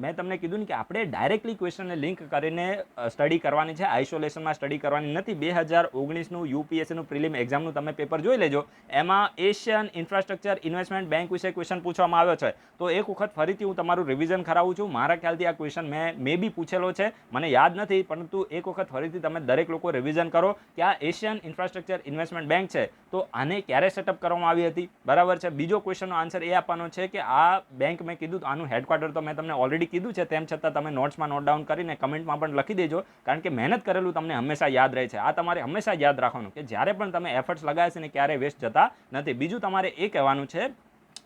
મેં તમને કીધું ને કે આપણે ડાયરેક્ટલી ક્વેશ્ચનને લિંક કરીને સ્ટડી કરવાની છે, આઇસોલેશનમાં સ્ટડી કરવાની નથી. 2019નું યુપીએસસીનું પ્રિલિમ એક્ઝામનું તમે પેપર જોઈ લેજો. એમાં એશિયન ઇન્ફ્રાસ્ટ્રક્ચર ઇન્વેસ્ટમેન્ટ બેંક વિશે ક્વેશ્ચન પૂછવામાં આવ્યો છે. તો એક વખત ફરીથી હું તમારું રિવિઝન કરાવું છું. મારા ખ્યાલથી આ ક્વેશ્ચન મે બી પૂછેલો છે, મને યાદ નથી, પરંતુ એક વખત ફરીથી તમે દરેક લોકો રિવિઝન કરો કે આ એશિયન ઇન્ફ્રાસ્ટ્રક્ચર ઇન્વેસ્ટમેન્ટ બેંક છે તો આને ક્યારે સેટઅપ કરવામાં આવી હતી. બરાબર છે. બીજો ક્વેશ્ચનનો આન્સર એ આપવાનો છે કે આ બેંક મેં કીધું આનું હેડક્વાર્ટર તો મેં તમને ઓલરેડી કીધું છે, તેમ છતાં તમે નોટ્સમાં નોટ ડાઉન કરીને કમેન્ટમાં પણ લખી દેજો, કારણ કે મહેનત કરેલું તમને હંમેશા યાદ રહે છે. આ તમારે હંમેશા યાદ રાખવાનું કે જ્યારે પણ તમે એફર્ટ્સ લગાવે છે ને ક્યારેય વેસ્ટ જતા નથી. બીજું તમારે એ કહેવાનું છે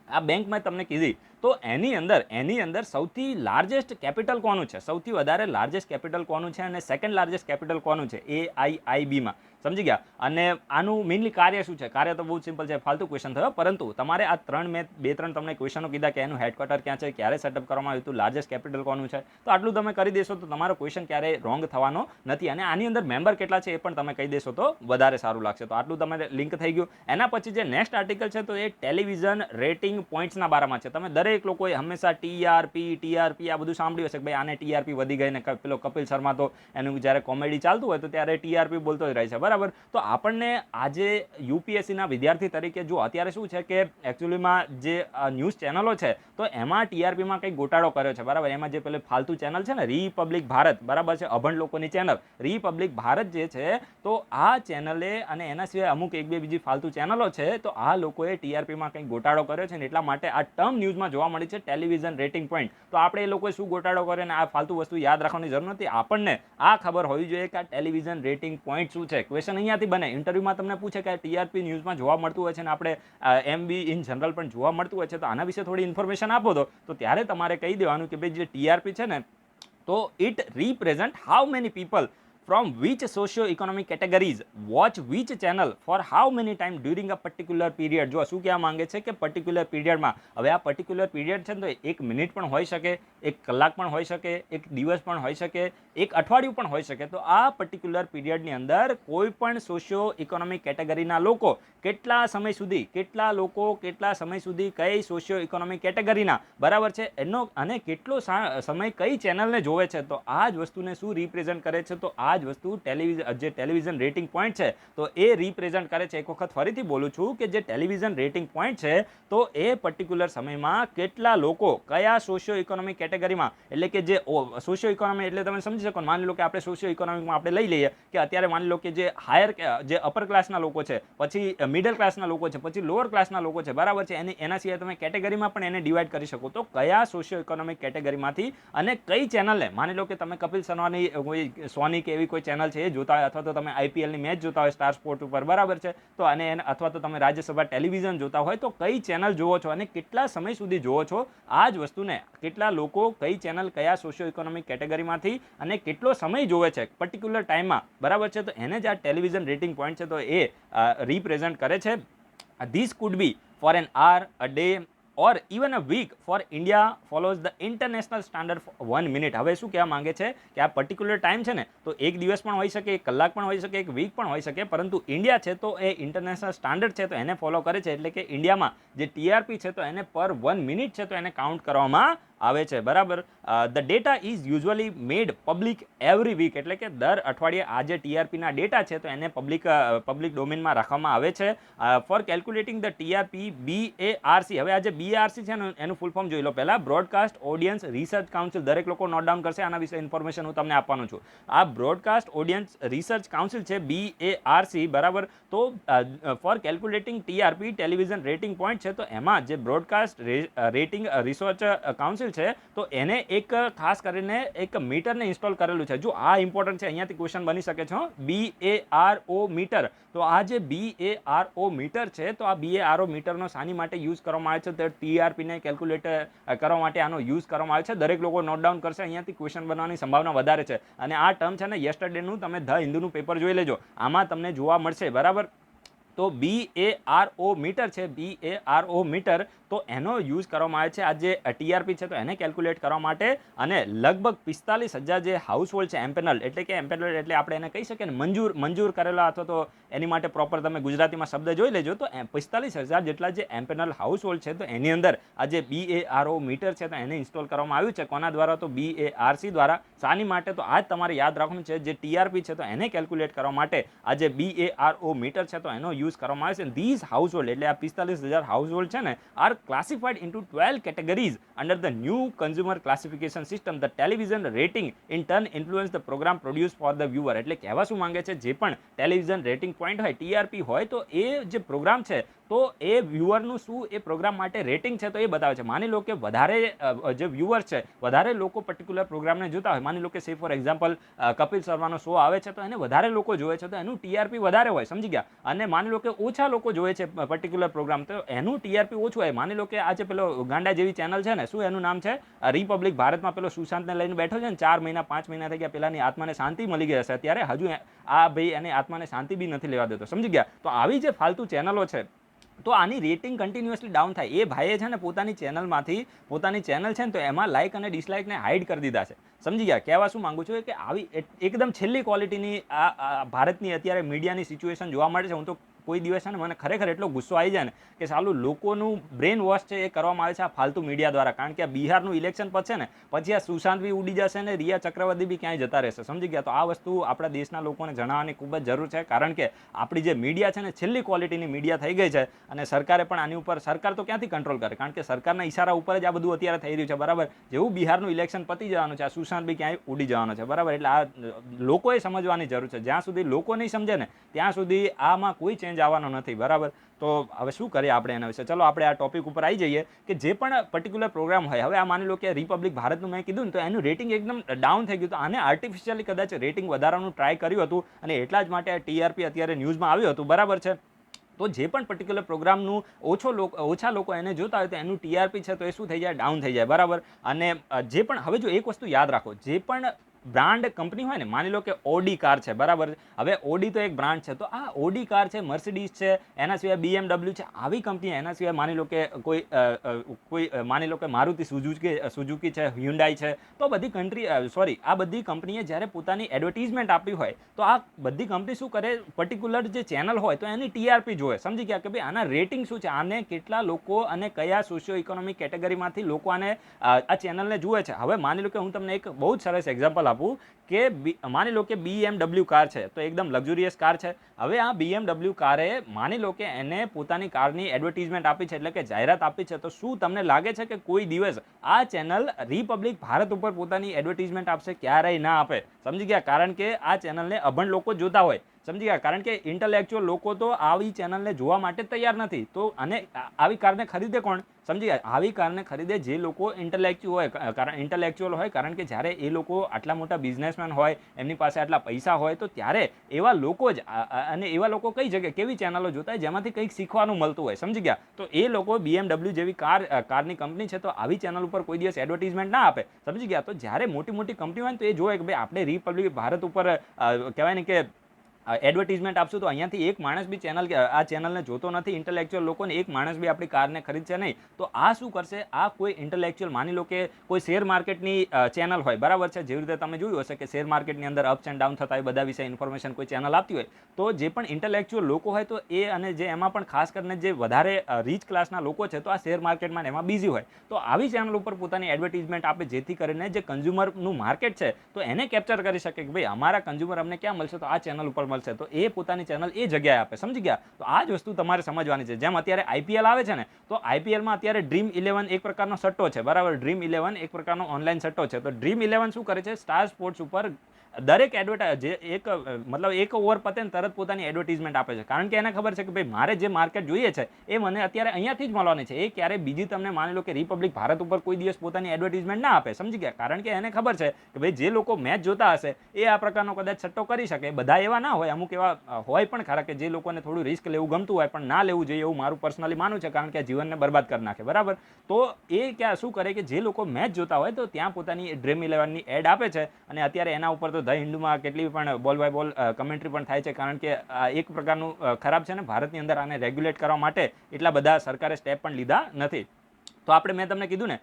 આ બેંક મેં તમને કીધી તો એની અંદર સૌથી લાર્જેસ્ટ કેપિટલ કોનું છે, સૌથી વધારે લાર્જેસ્ટ કેપિટલ કોનું છે અને સેકન્ડ લાર્જેસ્ટ કેપિટલ કોનું છે AIIBમાં. સમજી ગયા. અને આનું મેઇનલી કાર્ય શું છે? કાર્ય તો બહુ સિમ્પલ છે, ફાલતુ ક્વેશ્ચન થયો, પરંતુ તમારે આ મેં 2-3 તમને ક્વેશ્ચનો કીધા કે એનું હેડક્વાર્ટર ક્યાં છે, ક્યારે સેટઅપ કરવામાં આવ્યું હતું, લાર્જેસ્ટ કેપિટલ કોનું છે, તો આટલું તમે કરી દેશો તો તમારો ક્વેશ્ચન ક્યારેય રોંગ થવાનો નથી. અને આની અંદર મેમ્બર કેટલા છે એ પણ તમે કહી દેશો તો વધારે સારું લાગશે. તો આટલું તમે લિંક થઈ ગયું. એના પછી જે નેક્સ્ટ આર્ટિકલ છે તો એ ટેલિવિઝન રેટિંગ પોઈન્ટ્સના બારામાં છે. તમે દરેક લોકોએ હંમેશા ટીઆરપી આ બધું સાંભળ્યું હશે કે ભાઈ આને ટીઆરપી વધી ગઈ ને પેલો કપિલ શર્મા તો એનું જ્યારે કોમેડી ચાલતું હોય તો ત્યારે ટીઆરપી બોલતો જ રહે છે. બરાબર, તો આપણને આજે યુપીએસસીના વિદ્યાર્થી તરીકે જો અત્યારે શું છે કે એકચ્યુઅલીમાં જે ન્યૂઝ ચેનલો છે તો એમાં ટીઆરપીમાં કંઈક ગોટાળો કર્યો છે. બરાબર, એમાં જે પેલે ફાલતુ ચેનલ છે ને રિપબ્લિક ભારત, બરાબર છે, અભણ લોકોની ચેનલ રિપબ્લિક ભારત જે છે તો આ ચેનલે અને એના સિવાય અમુક એક બે બીજી ફાલતુ ચેનલો છે તો આ લોકોએ ટીઆરપીમાં કંઈક ગોટાળો કર્યો છે ને એટલા માટે આ ટર્મ ન્યૂઝમાં જોવા મળી છે ટેલિવિઝન રેટિંગ પોઈન્ટ. તો આપણે એ લોકોએ શું ગોટાળો કર્યો ને આ ફાલતુ વસ્તુ યાદ રાખવાની જરૂર નથી. આપણને આ ખબર હોવી જોઈએ કે આ ટેલિવિઝન રેટિંગ પોઈન્ટ શું છે. ક્વેશ્ચન અહીંયાથી બને, ઇન્ટરવ્યુમાં તમને પૂછે કે ટીઆરપી ન્યૂઝમાં જોવા મળતું હોય છે ને આપણે એમબી ઇન જનરલ પણ જોવા મળતું હોય છે તો આના વિશે થોડી ઇન્ફોર્મેશન આપો તો ત્યારે તમારે કહી દેવાનું કે ભાઈ જે ટીઆરપી છે ને તો it represent how many people from which socio-economic categories watch which channel for how many time during a particular period. જો શું કહેવા માંગે છે કે પર્ટિક્યુલર પીરિયડમાં, હવે આ પર્ટિક્યુલર પીરિયડ છે ને તો 1 મિનિટ પણ હોઈ શકે, 1 કલાક પણ હોઈ શકે, 1 દિવસ પણ હોઈ શકે, 1 અઠવાડિયું પણ હોઈ શકે. તો આ પર્ટિક્યુલર પીરિયડની અંદર કોઈ પણ સોશિયો ઇકોનોમિક કેટેગરીના લોકો કેટલા સમય સુધી કઈ સોશિયો ઇકોનોમિક કેટેગરીના, બરાબર છે, એનો અને કેટલો સમય કઈ ચેનલને જોવે છે તો આ જ વસ્તુને શું રિપ્રેઝન્ટ કરે છે તો આ આ જ વસ્તુ જે ટેલિવિઝન રેટિંગ પોઈન્ટ છે તો એ રિપ્રેઝન્ટ કરે છે. એક વખત ફરીથી બોલું છું કે જે ટેલિવિઝન રેટિંગ પોઈન્ટ છે તો એ પર્ટિક્યુલર સમયમાં કેટલા લોકો કયા સોશિયો ઇકોનોમિક કેટેગરીમાં, એટલે કે જે સોશિયો ઇકોનોમી એટલે તમે સમજી શકો, માની લો કે આપણે સોશિયો ઇકોનોમિકમાં આપણે લઈ લઈએ કે અત્યારે માની લો કે જે જે અપર ક્લાસના લોકો છે, પછી મિડલ ક્લાસના લોકો છે, પછી લોઅર ક્લાસના લોકો છે, બરાબર છે, એના સિવાય તમે કેટેગરીમાં પણ એને ડિવાઈડ કરી શકો. તો કયા સોશિયો ઇકોનોમિક કેટેગરીમાંથી અને કઈ ચેનલને, માની લો કે તમે કપિલ શર્માની કોઈ સોની કે એવી કોઈ ચેનલ છે એ જોતા હોય, અથવા તો તમે આઈપીએલની મેચ જોતા હોય સ્ટાર સ્પોર્ટ ઉપર, બરાબર છે, તો અને અથવા તો તમે રાજ્યસભા ટેલિવિઝન જોતા હોય, તો કઈ ચેનલ જોવો છો અને કેટલા સમય સુધી જોવો છો, આ જ વસ્તુને કેટલા લોકો કઈ ચેનલ કયા સોશિયો ઇકોનોમિક કેટેગરીમાંથી અને કેટલો સમય જોવે છે પર્ટિક્યુલર ટાઈમમાં, બરાબર છે, તો એને જ આ ટેલિવિઝન રેટિંગ પોઈન્ટ છે તો એ રિપ્રેઝન્ટ કરે છે. This could be for an hour, a day or even a week for India follows the international standard for 1 minute. હવે શું કહેવા માંગે છે કે આ પર્ટિક્યુલર ટાઈમ છે ને તો એક દિવસ પણ હોઈ શકે, એક કલાક પણ હોઈ શકે, એક વીક પણ હોઈ શકે, પરંતુ ઇન્ડિયા છે તો એ ઇન્ટરનેશનલ સ્ટાન્ડર્ડ છે તો એને ફોલો કરે છે. એટલે કે ઇન્ડિયામાં જે ટીઆરપી છે તો એને પર 1 મિનિટ છે તો એને કાઉન્ટ કરવામાં આવે છે, બરાબર. The data is usually made public every week, એટલે કે દર અઠવાડિયે આ જે ટીઆરપીના ડેટા છે તો એને પબ્લિક ડોમેનમાં રાખવામાં આવે છે. For calculating the TRP BARC, હવે આ જે BARC છે ને એનું ફૂલ ફોર્મ જોઈ લો પહેલા, બ્રોડકાસ્ટ ઓડિયન્સ રિસર્ચ કાઉન્સિલ. દરેક લોકો નોટ ડાઉન કરશે, આના વિશે ઇન્ફોર્મેશન હું તમને આપવાનો છું. આ બ્રોડકાસ્ટ ઓડિયન્સ રિસર્ચ કાઉન્સિલ છે BARC, બરાબર. તો for calculating TRP television rating point છે તો એમાં જે બ્રોડકાસ્ટ રેટિંગ રિસર્ચ કાઉન્સિલ છે તો એને એક ખાસ કરીને એક મીટરને ઇન્સ્ટોલ કરેલું છે. જો આ ઇમ્પોર્ટન્ટ છે, અહીંયાથી ક્વેશ્ચન બની શકે છે. BARO મીટર, તો આ જે BARO મીટર છે તો આ BARO મીટરનો શાની માટે યુઝ કરવામાં આવે છે તો ટીઆરપીને કેલ્ક્યુલેટ કરવા માટે આનો યુઝ કરવામાં આવે છે. દરેક લોકો નોટ ડાઉન કરશે, અહીંયાથી ક્વેશ્ચન બનવાની સંભાવના વધારે છે. અને આ ટર્મ છે ને યસ્ટરડેનું તમે ધ હિન્દુનું પેપર જોઈ લેજો, આમાં તમને જોવા મળશે, બરાબર. તો BARO મીટર છે, BARO મીટર, તો એનો યુઝ કરવામાં આવે છે આ જે ટીઆરપી છે તો એને કેલ્ક્યુલેટ કરવા માટે. અને લગભગ 45,000 જે હાઉસહોલ્ડ છે એમ્પેનલ, એટલે કે એમ્પેનલ એટલે આપણે એને કહી શકીએ ને મંજૂર કરેલા, અથવા તો એની માટે પ્રોપર તમે ગુજરાતીમાં શબ્દ જોઈ લેજો, તો 45,000 જેટલા જે એમ્પેનલ હાઉસહોલ્ડ છે તો એની અંદર આ જે BARO મીટર છે તો એને ઇન્સ્ટોલ કરવામાં આવ્યું છે. કોના દ્વારા? તો BARC દ્વારા. શાની માટે? તો આ જ તમારે યાદ રાખવાનું છે, જે ટીઆરપી છે તો એને કેલ્ક્યુલેટ કરવા માટે આ જે BARO મીટર છે તો એનો યુઝ કરવામાં આવે છે. ધીઝ હાઉસહોલ્ડ એટલે આ 45,000 હાઉસહોલ્ડ છે ને R classified into 12 categories under the new consumer classification system. The television rating in turn influence the program produced for the viewer. એટલે કહેવા શું માંગે છે, જે પણ ટેલિવિઝન રેટિંગ પોઈન્ટ હોય, ટીઆરપી હોય, તો એ જે પ્રોગ્રામ છે તો એ વ્યુઅરનું શું એ પ્રોગ્રામ માટે રેટિંગ છે તો એ બતાવે છે. માની લો કે વધારે જે વ્યુઅર છે, વધારે લોકો પર્ટિક્યુલર પ્રોગ્રામને જોતા હોય, માની લો કે સે ફોર એક્ઝામ્પલ કપિલ શર્માનો શો આવે છે તો એને વધારે લોકો જોવે છે તો એનું ટીઆરપી વધારે હોય, સમજી ગયા. અને માની લો કે ઓછા લોકો જોવે છે પર્ટિક્યુલર પ્રોગ્રામ તો એનું ટીઆરપી ઓછું હોય. માની લો કે આજે પેલો ગાંડા જેવી ચેનલ છે ને, શું એનું નામ છે, રિપબ્લિક, ભારતમાં પેલો સુશાંતને લઈને બેઠો છે ને, 4 મહિના 5 મહિના થઈ ગયા, પેલાની આત્માને શાંતિ મળી ગઈ હશે, ત્યારે હજુ આ ભાઈ એને આત્માને શાંતિ બી નથી લેવા દેતો, સમજી ગયા. તો આવી જે ફાલતુ ચેનલો છે તો આની રેટિંગ કન્ટિન્યુઅસલી ડાઉન થાય. એ ભાઈએ છે ને પોતાની ચેનલમાંથી, પોતાની ચેનલ છે ને તો એમાં લાઇક અને ડિસલાઇકને હાઇડ કરી દીધા છે, સમજી ગયા. કહેવા શું માંગુ છું કે આવી એકદમ છેલ્લી ક્વોલિટીની આ ભારતની અત્યારે મીડિયાની સિચ્યુએશન જોવા મળે છે. હું તો કોઈ દિવસ છે ને મને ખરેખર એટલો ગુસ્સો આવી જાય ને કે સાલું લોકોનું બ્રેન વોશ છે એ કરવામાં આવે છે આ ફાલતુ મીડિયા દ્વારા. કારણ કે આ બિહારનું ઇલેક્શન પતશે ને પછી આ સુશાંત બી ઉડી જશે ને રિયા ચક્રવર્તી બી ક્યાંય જતા રહેશે, સમજી ગયા. તો આ વસ્તુ આપણા દેશના લોકોને જણાવવાની ખૂબ જ જરૂર છે, કારણ કે આપણી જે મીડિયા છે ને છેલ્લી ક્વોલિટીની મીડિયા થઈ ગઈ છે. અને સરકારે પણ આની ઉપર, સરકાર તો ક્યાંથી કંટ્રોલ કરે, કારણ કે સરકારના ઇશારા ઉપર જ આ બધું અત્યારે થઈ રહ્યું છે, બરાબર. જેવું બિહારનું ઇલેક્શન પતી જવાનું છે, આ સુશાંત બી ક્યાંય ઉડી જવાનો છે, બરાબર. એટલે આ લોકોએ સમજવાની જરૂર છે. જ્યાં સુધી લોકો નહીં સમજે ને ત્યાં સુધી આમાં કોઈ ચેન્જ આવવાનો નથી, બરાબર. તો હવે શું કરીએ આપણે એના વિશે? ચલો આપણે આ ટોપિક ઉપર આવી જઈએ કે જે પણ પર્ટિક્યુલર પ્રોગ્રામ હોય, હવે આ માની લો કે રિપબ્લિક ભારતનું મેં કીધું ને તો એનું રેટિંગ એકદમ ડાઉન થઈ ગયું, તો આને આર્ટિફિશિયલી કદાચ રેટિંગ વધારવાનું ટ્રાય કર્યું હતું અને એટલા જ માટે આ ટીઆરપી અત્યારે ન્યૂઝમાં આવ્યું હતું, બરાબર છે. તો જે પણ પર્ટિક્યુલર પ્રોગ્રામનું ઓછા લોકો એને જોતા હોય તો એનું ટીઆરપી છે તો એ શું થઈ જાય, ડાઉન થઈ જાય, બરાબર. અને જે પણ, હવે જો એક વસ્તુ યાદ રાખો, જે પણ બ્રાન્ડ કંપની હોય ને, માની લો કે ઓડી કાર છે, બરાબર. હવે ઓડી તો એક બ્રાન્ડ છે, તો આ ઓડી કાર છે, મર્સિડીઝ છે, એના સિવાય BMW છે, આવી કંપની, એના સિવાય માની લો કે કોઈ માની લો કે મારુતિ સુઝુકી છે, હ્યુન્ડાઈ છે, તો બધી આ બધી કંપનીએ જ્યારે પોતાની એડવર્ટીઝમેન્ટ આપી હોય તો આ બધી કંપની શું કરે, પર્ટિક્યુલર જે ચેનલ હોય તો એની ટીઆરપી જોવે, સમજી ગયા, કે ભાઈ આના રેટિંગ શું છે, આને કેટલા લોકો અને કયા સોશિયો ઇકોનોમિક કેટેગરીમાંથી લોકો આને આ ચેનલને જુએ છે. હવે માની લો કે હું તમને એક બહુ જ સરસ એક્ઝામ્પલ આપું કે માની લો કે BMW કાર છે તો એકદમ લક્ઝુરિયસ કાર છે. હવે આ BMW કારે માની લો કે એને પોતાની કારની એડવર્ટીઝમેન્ટ આપી છે, એટલે કે જાહેરાત આપી છે, તો શું તમને લાગે છે કે કોઈ દિવસ આ ચેનલ રિપબ્લિક ભારત ઉપર પોતાની એડવર્ટીઝમેન્ટ આપશે? ક્યારેય ના આપે, સમજી ગયા? કારણ કે આ ચેનલને અભણ લોકો જોતા હોય, સમજી ગયા? કારણ કે ઇન્ટેલેક્ચ્યુઅલ લોકો તો આવી ચેનલને જોવા માટે તૈયાર નથી. તો અને આવી કારને ખરીદે કોણ? સમજી ગયા? આવી કારને ખરીદે જે લોકો ઇન્ટેલેક્ચ્યુઅલ હોય, કારણ કે જ્યારે એ લોકો આટલા મોટા બિઝનેસમેન હોય, એમની પાસે આટલા પૈસા હોય, તો ત્યારે એવા લોકો જ અને એવા લોકો કઈ જગ્યાએ કેવી ચેનલો જોતા હોય જેમાંથી કંઈક શીખવાનું મળતું હોય, સમજી ગયા? તો એ લોકો BMW જેવી કારની કંપની છે તો આવી ચેનલ ઉપર કોઈ દિવસ એડવર્ટીઝમેન્ટ ના આપે, સમજી ગયા? તો જ્યારે મોટી મોટી કંપની હોય ને તો એ જોવે કે ભાઈ આપણે રિપબ્લિક ભારત ઉપર કહેવાય ને કે એડવર્ટીઝમેન્ટ આપશું તો અહીંયાથી એક માણસ બી આ ચેનલને જોતો નથી, ઇન્ટેલેક્ચ્યુઅલ લોકોને એક માણસ બી આપણી કારને ખરીદશે નહીં. તો આ શું કરશે? આ કોઈ ઇન્ટેલેક્ચ્યુઅલ, માની લો કે કોઈ શેર માર્કેટની ચેનલ હોય, બરાબર છે? જેવી રીતે તમે જોયું હશે કે શેર માર્કેટની અંદર અપ્સ એન્ડ ડાઉન થતા હોય, બધા વિશે ઇન્ફોર્મેશન કોઈ ચેનલ આપતી હોય, તો જે પણ ઇન્ટેલેક્ચ્યુઅલ લોકો હોય તો એ, અને જે એમાં પણ ખાસ કરીને જે વધારે રીચ ક્લાસના લોકો છે તો આ શેર માર્કેટમાં એમાં બિઝી હોય, તો આવી ચેનલ ઉપર પોતાની એડવર્ટીઝમેન્ટ આપે, જેથી કરીને જે કન્ઝ્યુમરનું માર્કેટ છે તો એને કેપ્ચર કરી શકે કે ભાઈ અમારા કન્ઝ્યુમર અમને ક્યાં મળશે, તો આ ચેનલ ઉપર મળશે, તો એ પોતાની ચેનલ એ જગ્યાએ આપે, સમજી ગયા? તો આ જ વસ્તુ તમારે સમજવાની છે. જેમ અત્યારે IPL આવે છે ને, તો IPLમાં અત્યારે ડ્રીમ 11 એક પ્રકારનો સટ્ટો છે, બરાબર? ડ્રીમ 11 એક પ્રકારનો ઓનલાઈન સટ્ટો છે. તો ડ્રીમ 11 શું કરે છે? સ્ટાર સ્પોર્ટ્સ ઉપર દરેક એક ઓવર પતે ને તરત પોતાની એડવર્ટીઝમેન્ટ આપે છે, કારણ કે એને ખબર છે કે ભાઈ મારે જે માર્કેટ જોઈએ છે એ મને અત્યારે અહીંયાથી જ મળવાની છે. એ ક્યારે બીજી, તમને માની લો કે રિપબ્લિક ભારત ઉપર કોઈ દિવસ પોતાની એડવર્ટીઝમેન્ટ ના આપે, સમજી ગયા? કારણ કે એને ખબર છે કે ભાઈ જે લોકો મેચ જોતા હશે એ આ પ્રકારનો કદાચ સટ્ટો કરી શકે. બધા એવા ના હોય, અમુક એવા હોય પણ ખરા કે જે લોકોને થોડું રિસ્ક લેવું ગમતું હોય, પણ ના લેવું જોઈએ એવું મારું પર્સનલી માનવું છે, કારણ કે જીવનને બરબાદ કરી નાખે, બરાબર? તો એ ક્યાં શું કરે કે જે લોકો મેચ જોતા હોય તો ત્યાં પોતાની ડ્રીમ 11ની એડ આપે છે, અને અત્યારે એના ઉપર તો ધ હિન્દુમાં કેટલી પણ બોલ બાય બોલ કમેન્ટ્રી પણ થાય છે, કારણ કે એક પ્રકારનું ખરાબ છે ને, ભારતની અંદર આને રેગ્યુલેટ કરવા માટે એટલા બધા સરકારે સ્ટેપ પણ લીધા નથી. તો આપણે, મેં તમને કીધું ને,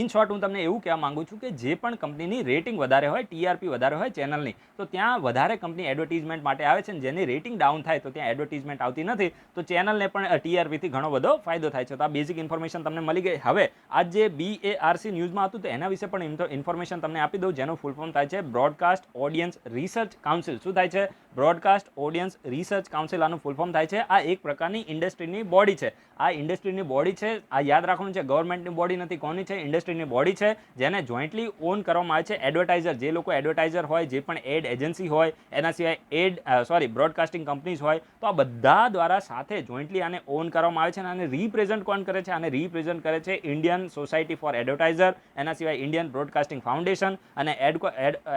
ઇન શોર્ટ હું તમને એવું કહેવા માંગુ છું કે જે પણ કંપનીની રેટિંગ વધારે હોય, TRP વધારે હોય ચેનલની, તો ત્યાં વધારે કંપની એડવર્ટીઝમેન્ટ માટે આવે છે, અને જેની રેટિંગ ડાઉન થાય તો ત્યાં એડવર્ટીઝમેન્ટ આવતી નથી, તો ચેનલને પણ TRPથી ઘણો બધો ફાયદો થાય છે. તો આ બેઝિક ઇન્ફોર્મેશન તમને મળી ગઈ. હવે આ જે BARC ન્યૂઝમાં હતું તો એના વિશે પણ ઇન્ફોર્મેશન તમને આપી દઉં, જેનું ફૂલ ફોર્મ થાય છે બ્રોડકાસ્ટ ઓડિયન્સ રિસર્ચ કાઉન્સિલ. શું થાય છે? બ્રોડકાસ્ટ ઓડિયન્સ રિસર્ચ કાઉન્સિલ આનું ફૂલ ફોર્મ થાય છે. આ એક પ્રકારની ઇન્ડસ્ટ્રીની બોડી છે. આ ઇન્ડસ્ટ્રીની બોડી છે, આ યાદ રાખવાનું છે, ગવર્મેન્ટની બોડી નથી. કોની છે? ઇન્ડસ્ટ્રીની બોડી છે, જેને જોઈન્ટલી ઓન કરવામાં આવે છે એડવર્ટાઇઝર, જે લોકો એડવર્ટાઇઝર હોય, જે પણ એડ એજન્સી હોય, એના સિવાય બ્રોડકાસ્ટિંગ કંપનીઝ હોય, તો આ બધા દ્વારા સાથે જોઈન્ટલી આને ઓન કરવામાં આવે છે. અને આને રિપ્રેઝન્ટ કોણ કરે છે? આને રિપ્રેઝન્ટ કરે છે ઇન્ડિયન સોસાયટી ફોર એડવર્ટાઇઝર, એના સિવાય ઇન્ડિયન બ્રોડકાસ્ટિંગ ફાઉન્ડેશન અને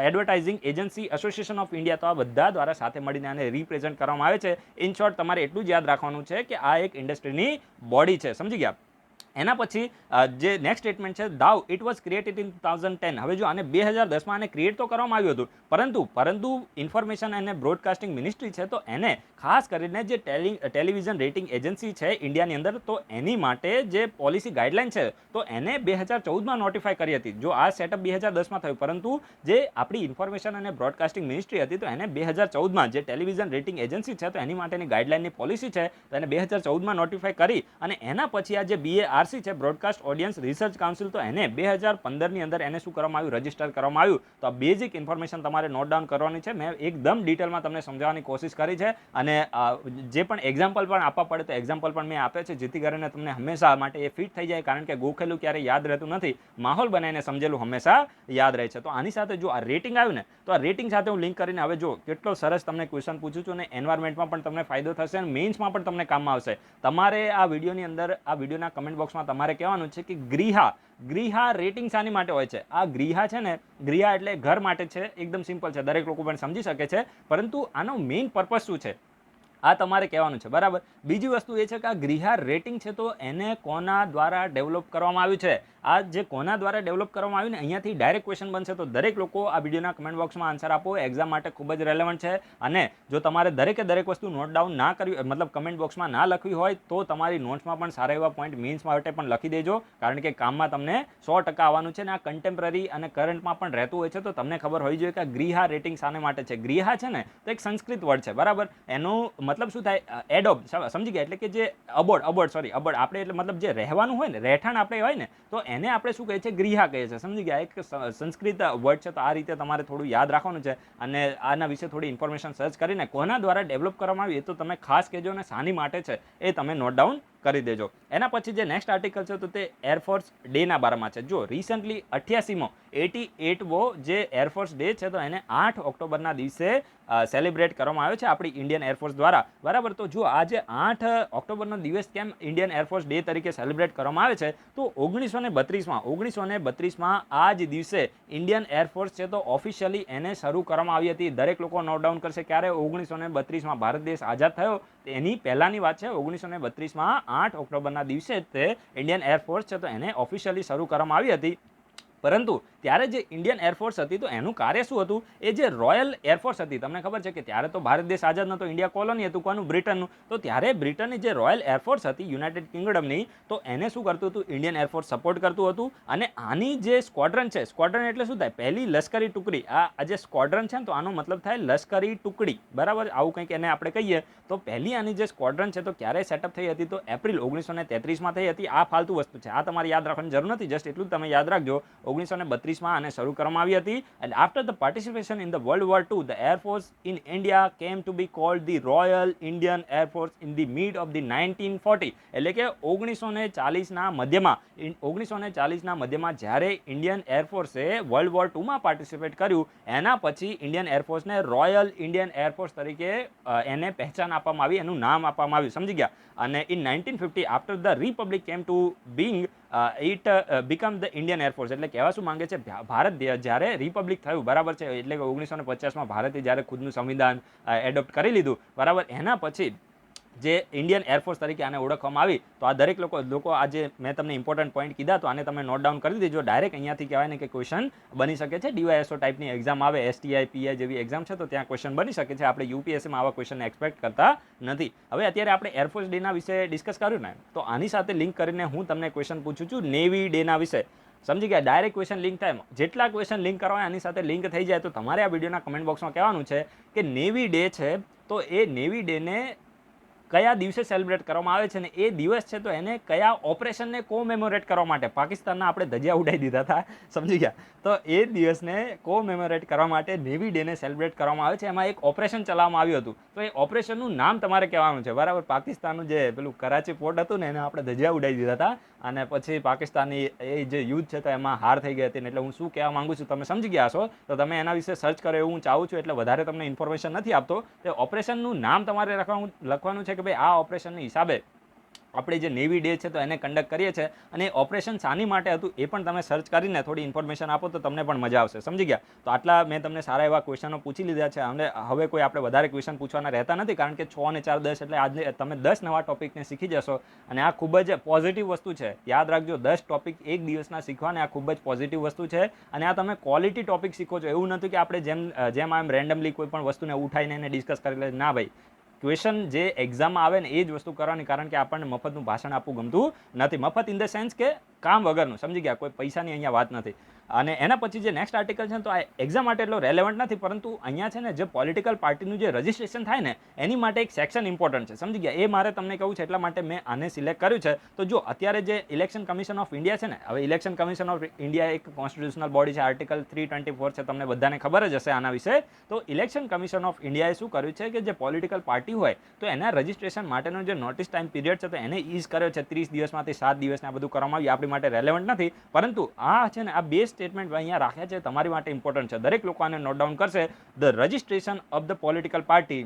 advertising agency association of India. તો આ બધા દ્વારા સાથે મળીને આને રિપ્રેઝન્ટ કરવામાં આવે છે. ઇન શોર્ટ તમારે એટલું જ યાદ રાખવાનું છે કે આ એક ઇન્ડસ્ટ્રીની બોડી છે, સમજી ગયા? એના પછી જે નેક્સ્ટ સ્ટેટમેન્ટ છે, દાવ ઇટ વોઝ ક્રિએટેડ ઇન 2010. હવે જો આને 2010માં આને ક્રિએટ તો કરવામાં આવ્યું હતું, પરંતુ ઇન્ફોર્મેશન અને બ્રોડકાસ્ટિંગ મિનિસ્ટ્રી છે તો એને ખાસ કરીને જે ટેલિવિઝન રેટિંગ એજન્સી છે ઇન્ડિયાની અંદર, તો એની માટે જે પોલિસી ગાઈડલાઇન છે તો એને 2014માં નોટિફાય કરી હતી. જો આ સેટઅપ 2010માં થયું, પરંતુ જે આપણી ઇન્ફોર્મેશન અને બ્રોડકાસ્ટિંગ મિનિસ્ટ્રી હતી તો એને 2014માં જે ટેલિવિઝન રેટિંગ એજન્સી છે તો એની માટેની ગાઈડલાઇનની પોલિસી છે તો એને 2014માં નોટિફાય કરી, અને એના પછી આ જે BARC છે બ્રોડકાસ્ટ ઓડિયન્સ રિસર્ચ કાઉન્સિલ, તો એને 2015ની અંદર એને શું કરવામાં આવ્યું? રજીસ્ટર કરવામાં આવ્યું. તો આ બેઝિક ઇન્ફોર્મેશન તમારે નોટ ડાઉન કરવાની છે. મેં એકદમ ડિટેલમાં તમને સમજાવવાની કોશિશ કરી છે, અને જે પણ એક્ઝામ્પલ પણ આપવા પડે તો એક્ઝામ્પલ પણ મેં આપે છે, જેથી કરીને તમને હંમેશા માટે એ ફિટ થઈ જાય, કારણ કે ગોખેલું ક્યારે યાદ રહેતું નથી, માહોલ બનાવીને સમજેલું હંમેશા યાદ રહે છે. તો આની સાથે જો આ રેટિંગ આવ્યું ને, તો આ રેટિંગ સાથે હું લિંક કરીને હવે જો કેટલો સરસ તમને ક્વેશ્ચન પૂછું છું, અને એન્વાયરમેન્ટમાં પણ તમને ફાયદો થશે, અને મેઇન્સમાં પણ તમને કામમાં આવશે. તમારે આ વિડીયોની અંદર, આ વિડીયોના કમેન્ટ બોક્સમાં તમારે કહેવાનું છે કે ગ્રીહા રેટિંગ શાની માટે હોય છે? આ ગ્રીહા છે ને, ગ્રીહા એટલે ઘર માટે છે, એકદમ સિમ્પલ છે, દરેક લોકો પણ સમજી શકે છે, પરંતુ આનો મેઇન પર્પઝ શું છે આ તમારે કહેવાનું છે, બરાબર? બીજી વસ્તુ એ છે કે આ ગ્રીહા રેટિંગ છે તો એને કોના દ્વારા ડેવલપ કરવામાં આવ્યું છે? આ જે કોના દ્વારા ડેવલપ કરવામાં આવ્યું ને, અહીંયાથી ડાયરેક્ટ ક્વેશ્ચન બનશે. તો દરેક લોકો આ વિડીયોના કમેન્ટ બોક્સમાં આન્સર આપો, એક્ઝામ માટે ખૂબ જ રેલેવન્ટ છે. અને જો તમારે દરેકે દરેક વસ્તુ નોટ ડાઉન ના કરવી, મતલબ કમેન્ટ બોક્સમાં ના લખવી હોય, તો તમારી નોટ્સમાં પણ સારા એવા પોઈન્ટ મીન્સ માટે પણ લખી દેજો, કારણ કે કામમાં તમને 100% આવવાનું છે. અને આ કન્ટેમ્પરરી અને કરંટમાં પણ રહેતું હોય છે, તો તમને ખબર હોવી જોઈએ કે આ ગ્રીહા રેટિંગ શાને માટે છે. ગ્રીહા છે ને તો એક સંસ્કૃત વર્ડ છે, બરાબર? એનું મતલબ શું થાય, એડોબ, સમજી ગયા, એટલે કે જે અબોડ આપણે એટલે મતલબ જે રહેવાનું હોય ને, રહેઠાણ આપણે હોય ને, તો એને આપણે શું કહીએ છીએ, ગૃહા કહીએ છીએ, સમજી ગયા. એક સંસ્કૃત વર્ડ છે, તો આ રીતે તમારે થોડું યાદ રાખવાનું છે. અને આના વિશે થોડી ઇન્ફોર્મેશન સર્ચ કરીને કોના દ્વારા ડેવલપ કરવામાં આવી એ તો તમે ખાસ કહેજો, અને શાની માટે છે એ તમે નોટ ડાઉન કરી દેજો. એના પછી જે નેક્સ્ટ આર્ટિકલ છે તો તે એરફોર્સ ડેના બારામાં છે. જો રિસન્ટલી 88મો જે એરફોર્સ ડે છે તો એને 8 ઓક્ટોબરના દિવસે સેલિબ્રેટ કરવામાં આવ્યો છે આપણી ઇન્ડિયન એરફોર્સ દ્વારા, બરાબર. તો જો આજે 8 ઓક્ટોબરનો દિવસ કેમ ઇન્ડિયન એરફોર્સ ડે તરીકે સેલિબ્રેટ કરવામાં આવે છે, તો 1932માં આ જ દિવસે ઇન્ડિયન એરફોર્સ છે તો ઓફિશિયલી એને શરૂ કરવામાં આવી હતી. દરેક લોકો નોટ ડાઉન કરશે ક્યારે 1932માં ભારત દેશ આઝાદ થયો, એની પહેલાંની વાત છે. 1932માં 8 ઓક્ટોબરના દિવસે તે ઇન્ડિયન એરફોર્સ છે તો એને ઓફિશિયલી શરૂ કરવામાં આવી હતી. પરંતુ ત્યારે જે ઇન્ડિયન એરફોર્સ હતી તો એનું કાર્ય શું હતું, એ જે રોયલ એરફોર્સ હતી, તમને ખબર છે કે ત્યારે તો ભારત દેશ આઝાદ નહોતો, ઇન્ડિયા કોલોની હતું કોનું, બ્રિટનનું. તો ત્યારે બ્રિટનની જે રોયલ એરફોર્સ હતી યુનાઇટેડ કિંગડમની, તો એને શું કરતું હતું, ઇન્ડિયન એરફોર્સ સપોર્ટ કરતું હતું. અને આની જે સ્ક્વોડ્રન છે, સ્ક્વોડ્રન એટલે શું થાય, પહેલી લશ્કરી ટુકડી. આ જે સ્ક્વોડ્રન છે ને તો આનો મતલબ થાય લશ્કરી ટુકડી, બરાબર, આવું કંઈક એને આપણે કહીએ. તો પહેલી આની જે સ્ક્વોડ્રન છે તો ક્યારે સેટઅપ થઈ હતી, તો એપ્રિલ 1933માં થઈ હતી. આ ફાલતુ વસ્તુ છે, આ તમારે યાદ રાખવાની જરૂર નથી, જસ્ટ એટલું જ તમે યાદ રાખજો. 1932માં આને શરૂ કરવામાં આવી હતી. And after the participation in the world war II, the air force in India came to B cold the royal Indian air force in the mid of the 1940. એટલે કે 1940ના મધ્યમાં જ્યારે ઇન્ડિયન એરફોર્સે વર્લ્ડ વોર IIમાં પાર્ટિસિપેટ કર્યું, એના પછી ઇન્ડિયન એરફોર્સને રોયલ ઇન્ડિયન એરફોર્સ તરીકે એને પહેચાન આપવામાં આવી, એનું નામ આપવામાં આવ્યું, સમજી ગયા. અને in 1950 after the Republic came to Bing it become the Indian air force. એટલે કહેવા શું માંગે છે, ભારત જ્યારે રિપબ્લિક થયું, બરાબર છે, એટલે કે 1950માં ભારતે જ્યારે ખુદનું સંવિધાન એડોપ્ટ કરી લીધું, બરાબર, એના પછી જે ઇન્ડિયન એરફોર્સ તરીકે આને ઓળખવામાં આવી. તો આ દરેક લોકો આજે મેં તમને ઇમ્પોર્ટન્ટ પોઈન્ટ કીધા, તો આને તમે નોટ ડાઉન કરી દેજો. ડાયરેક્ટ અહીંયાથી કહેવાય ને કે ક્વેશ્ચન બની શકે છે. ડીવાયએસઓ ટાઈપની એક્ઝામ આવે, STI PI જેવી એક્ઝામ છે તો ત્યાં ક્વેશ્ચન બની શકે છે. આપણે UPSCમાં આવા ક્વેશ્ચનને એક્સપેક્ટ કરતા નથી. હવે અત્યારે આપણે એરફોર્સ ડેના વિશે ડિસ્કસ કર્યું ને, તો આની સાથે લિંક કરીને હું તમને ક્વેશ્ચન પૂછું છું નેવી ડેના વિશે. સમજી ગયા, ડાયરેક્ટ ક્વેશ્ચન લિંક થાય, જેટલા ક્વેશ્ચન લિંક કરવા આની સાથે લિંક થઈ જાય તો તમારે આ વિડીયોના કમેન્ટ બોક્સમાં કહેવાનું છે કે નેવી ડે છે તો એ નેવી ડેને કયા દિવસે સેલિબ્રેટ કરવામાં આવે છે, ને એ દિવસ છે તો એને કયા ઓપરેશનને કોમેમોરેટ કરવા માટે, પાકિસ્તાનના આપણે ધજિયા ઉડાવી દીધા હતા, સમજી ગયા, તો એ દિવસને કોમેમોરેટ કરવા માટે નેવી ડેને સેલિબ્રેટ કરવામાં આવે છે. એમાં એક ઓપરેશન ચલાવવામાં આવ્યું હતું, તો એ ઓપરેશનનું નામ તમારે કહેવાનું છે, બરાબર. પાકિસ્તાનનું જે પેલું કરાચી પોર્ટ હતું ને એને આપણે ધજિયા ઉડાવી દીધા હતા, અને પછી પાકિસ્તાનની એ જે યુદ્ધ છે તો એમાં હાર થઈ ગઈ હતી. એટલે હું શું કહેવા માંગુ છું તમે સમજી ગયા હશો, તો તમે એના વિશે સર્ચ કરો એવું હું ચાહું છું, એટલે વધારે તમને ઇન્ફોર્મેશન નથી આપતો. તે ઓપરેશનનું નામ તમારે લખવાનું છે કે ભાઈ આ ઓપરેશનની હિસાબે આપણે જે નેવી ડે છે તો એને કંડક્ટ કરીએ છીએ, અને ઓપરેશન શાની માટે હતું એ પણ તમે સર્ચ કરીને થોડી ઇન્ફોર્મેશન આપો તો તમને પણ મજા આવશે, સમજી ગયા. તો આટલા મેં તમને સારા એવા ક્વેશ્ચનો પૂછી લીધા છે, અને હવે કોઈ આપણે વધારે ક્વેશ્ચન પૂછવાના રહેતા નથી, કારણ કે 6 અને 4 10 એટલે આજે તમે 10 નવા ટોપિકને શીખી જશો, અને આ ખૂબ જ પોઝિટિવ વસ્તુ છે. યાદ રાખજો, 10 ટોપિક એક દિવસના શીખવાને આ ખૂબ જ પોઝિટિવ વસ્તુ છે, અને આ તમે ક્વોલિટી ટોપિક શીખો છો. એવું નથી કે આપણે જેમ આમ રેન્ડમલી કોઈ પણ વસ્તુને ઉઠાઈને એને ડિસ્કસ કરી લે, ના ભાઈ. ક્વેશ્ચન જે એક્ઝામમાં આવે ને એ જ વસ્તુ કરવાની, કારણ કે આપણને મફતનું ભાષણ આપવું ગમતું નથી. મફત ઇન ધ સેન્સ કે કામ વગરનું, સમજી ગયા, કોઈ પૈસાની અહીંયા વાત નથી. અને એના પછી જે નેક્સ્ટ આર્ટિકલ છે તો આ એક્ઝામ માટે એટલો રેલેવન્ટ નથી, પરંતુ અહીંયા છે ને જે પોલિટિકલ પાર્ટીનું જે રજિસ્ટ્રેશન થાય ને એની માટે એક સેક્શન ઇમ્પોર્ટન્ટ છે, સમજી ગયા. એ મારે તમને કહું છે, એટલા માટે મેં આને સિલેક્ટ કર્યું છે. તો જો અત્યારે જે ઇલેક્શન કમિશન ઓફ ઇન્ડિયા છે ને, હવે ઇલેક્શન કમિશન ઓફ ઇન્ડિયા એક કોન્સ્ટિટ્યુશનલ બોડી છે, આર્ટિકલ 324 છે, તમને બધાને ખબર જ હશે આના વિશે. તો ઇલેક્શન કમિશન ઓફ ઇન્ડિયાએ શું કર્યું છે કે જે પોલિટિકલ પાર્ટી હોય તો એના રજિસ્ટ્રેશન માટેનો જે નોટિસ ટાઈમ પીરિયડ છે તો એને ઇઝ કર્યો છે 30 દિવસમાંથી 7 દિવસને આ બધું કરવામાં આવ્યું. આપણી માટે રેલેવન્ટ નથી, પરંતુ આ છે ને આ બે સ્ટેટમેન્ટ અહીંયા રાખ્યા છે, તમારી માટે ઇમ્પોર્ટન્ટ છે. દરેક લોકો આને નોટ ડાઉન કરશે. The registration of the political party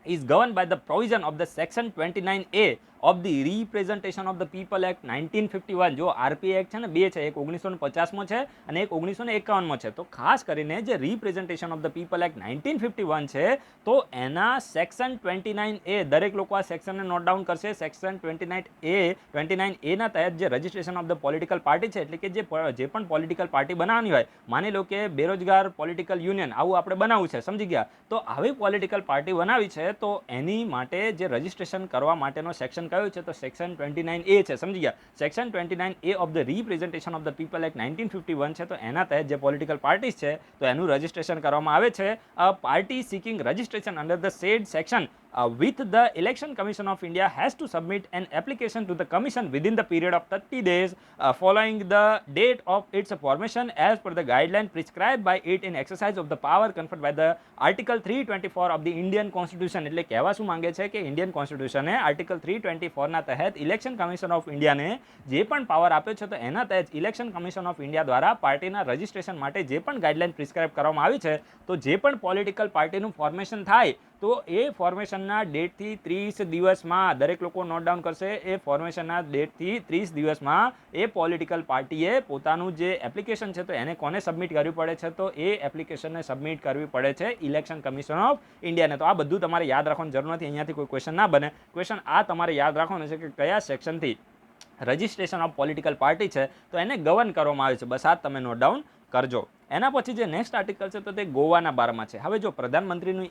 is governed by the provision of the section 29A of the Representation of the People Act 1951. જો RPA એક્ટ છે ને બે છે, એક 1950માં છે અને એક 1951માં છે. તો ખાસ કરીને જે representation of the people act 1951 છે તો એના સેક્શન 29A, દરેક લોકો આ સેક્શનને નોટ ડાઉન કરશે. સેક્શન 29A ના તહેત જે registration of the political party છે, એટલે કે જે પણ પોલિટિકલ પાર્ટી બનાવવાની હોય, માની લો કે બેરોજગાર પોલિટિકલ યુનિયન આવું આપણે બનાવવું છે, સમજી ગયા, તો આવી પોલિટિકલ પાર્ટી બનાવી છે તો એની માટે જે રજિસ્ટ્રેશન કરવા માટેનો સેક્શન કયો છે તો સેક્શન 29A છે, સમજી ગયા. Section 29A of the representation of the people act 1951 છે, તો એના તહેત જે પોલિટિકલ પાર્ટીઝ છે તો એનું રજિસ્ટ્રેશન કરવામાં આવે છે. Party seeking registration under the said section with the Election Commission of India has to submit an application to the commission within the period of 30 days following the date of its formation as per the guideline prescribed by it in exercise of the power conferred by the Article 324 of the Indian Constitution. એટલે કહેવા શું માંગે છે કે ઇન્ડિયન કોન્સ્ટિટ્યુશને આર્ટિકલ 324 ના તહેત ઇલેક્શન કમિશન ઓફ ઇન્ડિયાને જે પણ પાવર આપ્યો છે તો એના તહેત ઇલેક્શન કમિશન ઓફ ઇન્ડિયા દ્વારા પાર્ટીના રજિસ્ટ્રેશન માટે જે પણ ગાઈડલાઇન પ્રિસ્ક્રાઇબ કરવામાં આવી છે તો જે પણ પોલિટિકલ પાર્ટીનું ફોર્મેશન થાય તો એ ફોર્મેશનના ડેટથી 30 દિવસમાં દરેક લોકો નોટ ડાઉન કરશે. એ ફોર્મેશનના ડેટથી 30 દિવસમાં એ પોલિટિકલ પાર્ટીએ પોતાનું જે એપ્લિકેશન છે તો એને કોને સબમિટ કરવી પડે છે તો એ એપ્લિકેશનને સબમિટ કરવી પડે છે ઇલેક્શન કમિશન ઓફ ઇન્ડિયાને. તો આ બધું તમારે યાદ રાખવાનું જરૂર નથી, અહીંયાથી કોઈ ક્વેશ્ચન ના બને. ક્વેશ્ચન આ તમારે યાદ રાખવાનું છે કે કયા સેક્શનથી રજિસ્ટ્રેશન ઓફ પોલિટિકલ પાર્ટી છે તો એને ગવર્ન કરવામાં આવે છે. બસ આ તમે નોટ ડાઉન કરજો. એના પછી જે નેક્સ્ટ આર્ટિકલ છે તો તે ગોવાના બારમાં છે. હવે જો પ્રધાનમંત્રીનું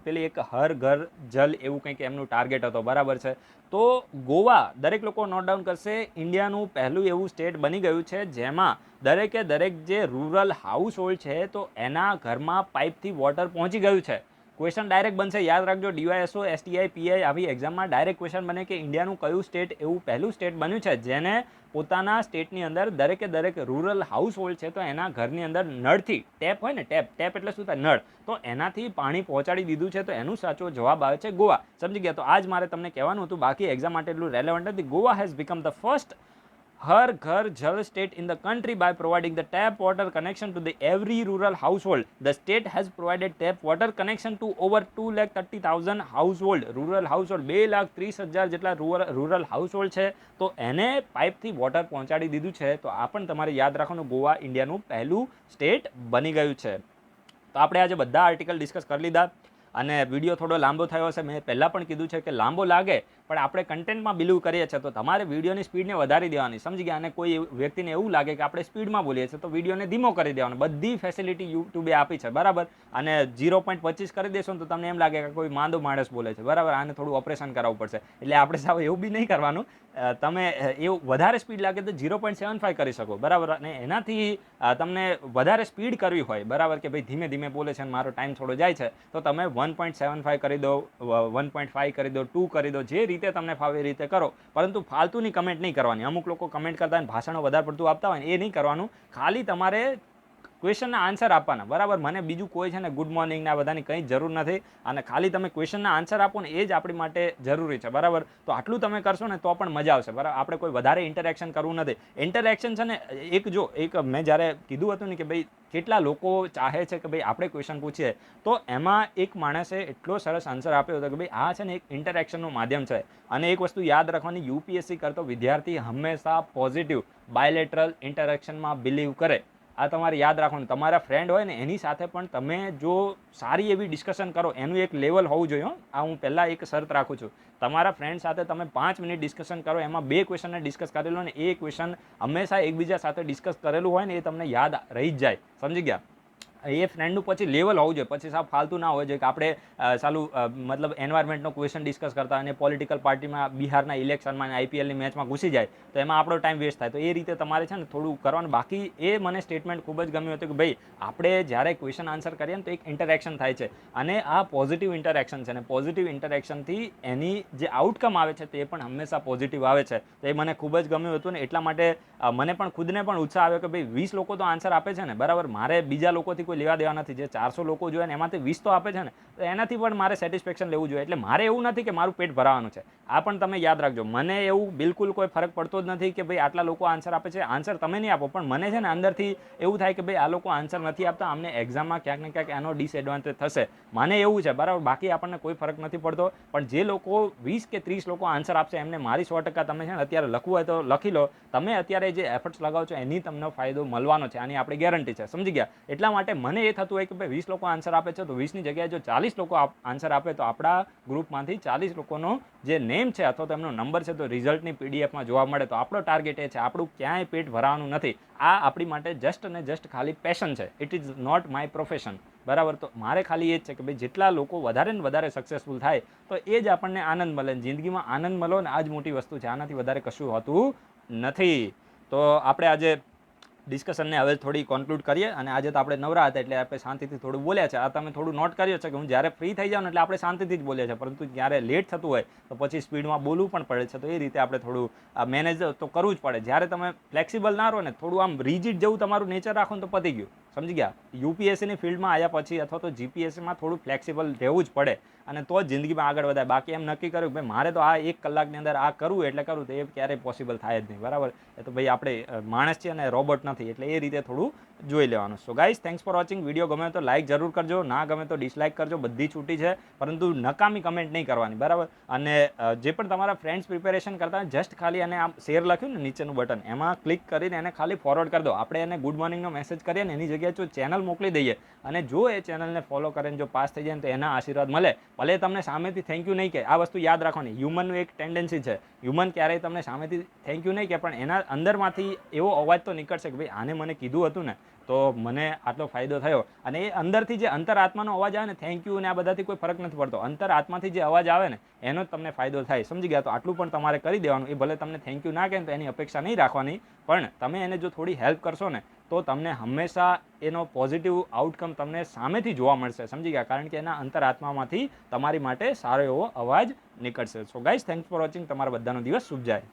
પેલી એક હર ઘર જલ એવું કંઈક એમનું ટાર્ગેટ હતો, બરાબર છે. તો ગોવા દરેક લોકો નોટ ડાઉન કરશે, ઇન્ડિયાનું પહેલું એવું સ્ટેટ બની ગયું છે જેમાં દરેકે દરેક જે રૂરલ હાઉસ હોલ્ડ છે તો એના ઘરમાં પાઇપથી વોટર પહોંચી ગયું છે. ક્વેશ્ચન ડાયરેક્ટ બનશે, યાદ રાખજો. ડીવાયએસઓ, એસટીઆઈ, પીઆઈ આવી એક્ઝામમાં ડાયરેક્ટ ક્વેશ્ચન બને કે ઇન્ડિયાનું કયું સ્ટેટ એવું પહેલું સ્ટેટ બન્યું છે જેને પોતાના સ્ટેટની અંદર દરેકે દરેક રૂરલ હાઉસ હોલ્ડ છે તો એના ઘરની અંદર નળથી, ટેપ હોય ને, ટેપ એટલે શું થાય, નળ, તો એનાથી પાણી પહોંચાડી દીધું છે. તો એનું સાચો જવાબ આવે છે ગોવા. સમજી ગયા? તો આજ મારે તમને કહેવાનું હતું, બાકી એક્ઝામ માટે એટલું રેલેવન્ટ નથી. Goa has become the first Har Ghar Jal state in the country by providing the tap water connection to the every rural household. The state has provided tap water connection to over 2,30,000 household. Rural household 2,30,000 જેટલા રૂરલ હાઉસહોલ્ડ છે તો એને પાઇપથી વોટર પહોંચાડી દીધું છે. તો આ પણ તમારે યાદ રાખવાનું, ગોવા ઇન્ડિયાનું પહેલું સ્ટેટ બની ગયું છે. તો આપણે આજે બધા આર્ટિકલ ડિસ્કસ કરી લીધા અને વિડીયો થોડો લાંબો થયો હશે. મેં પહેલાં પણ કીધું છે કે લાંબો લાગે પણ આપણે કન્ટેન્ટમાં બિલીવ કરીએ છીએ તો તમારે વિડીયોની સ્પીડને વધારી દેવાની, સમજી ગયા? અને કોઈ વ્યક્તિને એવું લાગે કે આપણે સ્પીડમાં બોલીએ છીએ તો વિડીયોને ધીમો કરી દેવાનો. બધી ફેસિલિટી યુટ્યુબે આપી છે, બરાબર. અને 0.25 કરી દેશો ને તો તમને એમ લાગે કે કોઈ માંદો માણસ બોલે છે, બરાબર. આને થોડું ઓપરેશન કરાવવું પડશે. એટલે આપણે સાવ એવું બી નહીં કરવાનું. તમે એવું વધારે સ્પીડ લાગે તો 0.75 કરી શકો, બરાબર. અને એનાથી તમને વધારે સ્પીડ કરવી હોય, બરાબર, કે ભાઈ ધીમે ધીમે બોલે છે અને મારો ટાઈમ થોડો જાય છે તો તમે 1.75 કરી દો, 1.5 કરી દો, 2 કરી દો, જે રીતે તમને ફાવે એ રીતે કરો. પરંતુ ફાલતુની કમેન્ટ નહીં કરવાની. અમુક લોકો કમેન્ટ કરતા હોય ભાષણો વધારે પડતું આપતા હોય ને, એ નહીં કરવાનું. ખાલી તમારે ક્વેશ્ચનના આન્સર આપવાના, બરાબર. મને બીજું કોઈ છે ને ગુડ મોર્નિંગ ના બધાની કંઈ જરૂર નથી. અને ખાલી તમે ક્વેશ્ચનના આન્સર આપો ને એ જ આપણી માટે જરૂરી છે, બરાબર. તો આટલું તમે કરશો ને તો પણ મજા આવશે, બરાબર. આપણે કોઈ વધારે ઇન્ટરેક્શન કરવું નથી. ઇન્ટરેક્શન છે ને એક મેં જ્યારે કીધું હતું ને કે ભાઈ કેટલા લોકો ચાહે છે કે ભાઈ આપણે ક્વેશ્ચન પૂછીએ, તો એમાં એક માણસે એટલો સરસ આન્સર આપ્યો હતો કે ભાઈ આ છે ને એક ઇન્ટરેક્શનનું માધ્યમ છે. અને એક વસ્તુ યાદ રાખવાની, યુપીએસસી કરતો વિદ્યાર્થી હંમેશા પોઝિટિવ બાયલેટરલ ઇન્ટરેક્શનમાં બિલીવ કરે. આ તમારે યાદ રાખવાનું. તમારા ફ્રેન્ડ હોય ને એની સાથે પણ તમે જો સારી એવી ડિસ્કશન કરો, એનું એક લેવલ હોવું જોઈએ. આ હું પહેલાં એક શરત રાખું છું. તમારા ફ્રેન્ડ સાથે તમે 5 મિનિટ ડિસ્કશન કરો, એમાં 2 ક્વેશ્ચનને ડિસ્કસ કરેલો ને એ ક્વેશ્ચન હંમેશા એકબીજા સાથે ડિસ્કસ કરેલું હોય ને એ તમને યાદ રહી જ જાય, સમજી ગયા? એ ફ્રેન્ડનું પછી લેવલ હોવું જોઈએ. પછી સાહેબ ફાલતુ ના હોય જોઈએ કે આપણે સાલું મતલબ એન્વાયરમેન્ટનો ક્વેશ્ચન ડિસ્કસ કરતા અને પોલિટિકલ પાર્ટીમાં બિહારના ઇલેક્શનમાં આઈપીએલની મેચમાં ઘૂસી જાય તો એમાં આપણો ટાઈમ વેસ્ટ થાય. તો એ રીતે તમારે છે ને થોડું કરવાનું. બાકી એ મને સ્ટેટમેન્ટ ખૂબ જ ગમ્યું હતું કે ભાઈ આપણે જ્યારે ક્વેશ્ચન આન્સર કરીએ ને તો એક ઇન્ટરેક્શન થાય છે અને આ પોઝિટિવ ઇન્ટરેક્શન છે. અને પોઝિટિવ ઇન્ટરેક્શનથી એની જે આઉટકમ આવે છે તે પણ હંમેશા પોઝિટિવ આવે છે. તો એ મને ખૂબ જ ગમ્યું હતું ને એટલા માટે મને પણ ખુદને પણ ઉત્સાહ આવ્યો કે ભાઈ 20 લોકો તો આન્સર આપે છે ને, બરાબર. મારે બીજા લોકોથી કોઈ લેવા દેવા નથી. જે 400 લોકો જોઈએ ને એમાંથી 20 તો આપે છે ને, તો એનાથી પણ મારે સેટિસ્ફેક્શન લેવું જોઈએ. એટલે મારે એવું નથી કે મારું પેટ ભરાવાનું છે. આ પણ તમે યાદ રાખજો. મને એવું બિલકુલ કોઈ ફરક પડતો જ નથી કે ભાઈ આટલા લોકો આન્સર આપે છે. આન્સર તમે નહીં આપો પણ મને છે ને અંદરથી એવું થાય કે ભાઈ આ લોકો આન્સર નથી આપતા, અમને એક્ઝામમાં ક્યાંક ને ક્યાંક એનો ડિસએડવાન્ટેજ થશે. મને એવું છે, બરાબર. બાકી આપણને કોઈ ફરક નથી પડતો. પણ જે લોકો 20 કે 30 લોકો આન્સર આપશે એમને મારી 100% તમે છે ને અત્યારે લખવું હોય તો લખી લો. તમે અત્યારે જે એફર્ટ્સ લગાવો છો એની તમને ફાયદો મળવાનો છે, આની આપણી ગેરંટી છે, સમજી ગયા? એટલા માટે મને એ થતું હોય કે ભાઈ 20 લોકો આન્સર આપે છે તો 20ની જગ્યાએ જો 40 લોકો આન્સર આપે તો આપણા ગ્રુપમાંથી 40 લોકોનો જે નેમ છે અથવા તો એમનો નંબર છે તો રિઝલ્ટની પીડીએફમાં જોવા મળે. તો આપણો ટાર્ગેટ એ છે, આપણું ક્યાંય પેટ ભરાવાનું નથી. આ આપણી માટે જસ્ટ અને જસ્ટ ખાલી પેશન છે. It is not my profession, બરાબર. તો મારે ખાલી એ જ છે કે ભાઈ જેટલા લોકો વધારે ને વધારે સક્સેસફુલ થાય તો એ જ આપણને આનંદ મળે. જિંદગીમાં આનંદ મળો ને આ જ મોટી વસ્તુ છે. આનાથી વધારે કશું હોતું નથી. તો આપણે આજે ડિસ્કશનને હવે થોડી કોન્ક્લુડ કરીએ. અને આજે તો આપણે નવરા હતા એટલે આપણે શાંતિથી થોડું બોલ્યા છે. આ તમે થોડું નોટ કર્યો છે કે હું જ્યારે ફ્રી થઈ જાઉં ને એટલે આપણે શાંતિથી જ બોલ્યા છે, પરંતુ જ્યારે લેટ થતું હોય તો પછી સ્પીડમાં બોલવું પણ પડે છે. તો એ રીતે આપણે થોડું મેનેજ તો કરવું જ પડે. જ્યારે તમે ફ્લેક્સિબલ ના રહો ને, થોડું આમ રિજિડ જેવું તમારું નેચર રાખો ને તો પતી ગયું, સમજી ગયા. યુપીએસસીની ફિલ્ડમાં આવ્યા પછી અથવા તો જીપીએસસીમાં થોડું ફ્લેક્સિબલ રહેવું જ પડે અને તો જ જિંદગીમાં આગળ વધાય. બાકી એમ નક્કી કર્યું કે ભાઈ મારે તો આ 1 કલાકની અંદર આ કરવું એટલે કરવું, તો એ ક્યારેય પોસિબલ થાય જ નહીં, બરાબર. એ તો ભાઈ આપણે માણસ છીએ અને રોબોટ નથી, એટલે એ રીતે થોડું જોઈ લેવાનું. So guys, thanks for watching. Video ગમે તો લાઇક જરૂર કરજો, ના ગમે તો ડિસલાઇક કરજો, બધી છૂટી છે, પરંતુ નકામી કમેન્ટ નહીં કરવાની, બરાબર. અને જે પણ તમારા ફ્રેન્ડ્સ પ્રિપેરેશન કરતા જસ્ટ ખાલી એને આમ શેર લખ્યું ને નીચેનું બટન, એમાં ક્લિક કરીને એને ખાલી ફોરવર્ડ કરી દો. આપણે એને ગુડ મોર્નિંગનો મેસેજ કરીએ ને એની જગ્યાએ જો ચેનલ મોકલી દઈએ અને જો એ ચેનલને ફોલો કરીને જો પાસ થઈ જાય ને તો એના આશીર્વાદ મળે. ભલે તમને સામેથી થેન્ક યુ નહીં કે, આ વસ્તુ યાદ રાખવાની, હ્યુમનનું એક ટેન્ડન્સી છે, હ્યુમન ક્યારેય તમને સામેથી થેન્ક યુ નહીં કે, પણ એના અંદરમાંથી એવો અવાજ તો નીકળશે કે ભાઈ આને મને કીધું હતું ને તો મને આટલો ફાયદો થયો. અને એ અંદરથી જે અંતરાત્માનો અવાજ આવે ને, થેન્ક યુ ને આ બધાથી કોઈ ફરક નથી પડતો, અંતરાત્માથી જે અવાજ આવે ને એનો જ તમને ફાયદો થાય, સમજી ગયા. તો આટલું પણ તમારે કરી દેવાનું. એ ભલે તમને થેન્ક યુ ના કહે તો એની અપેક્ષા નહીં રાખવાની, પણ તમે એને જો થોડી હેલ્પ કરશો ને તો તમને હંમેશા એનો પોઝિટિવ આઉટકમ તમને સામેથી જોવા મળશે, સમજી ગયા. કારણ કે એના અંતરાત્મામાંથી તમારી માટે સારો એવો અવાજ નીકળશે. So guys, thanks for watching. તમારા બધાનો દિવસ શુભ જાય.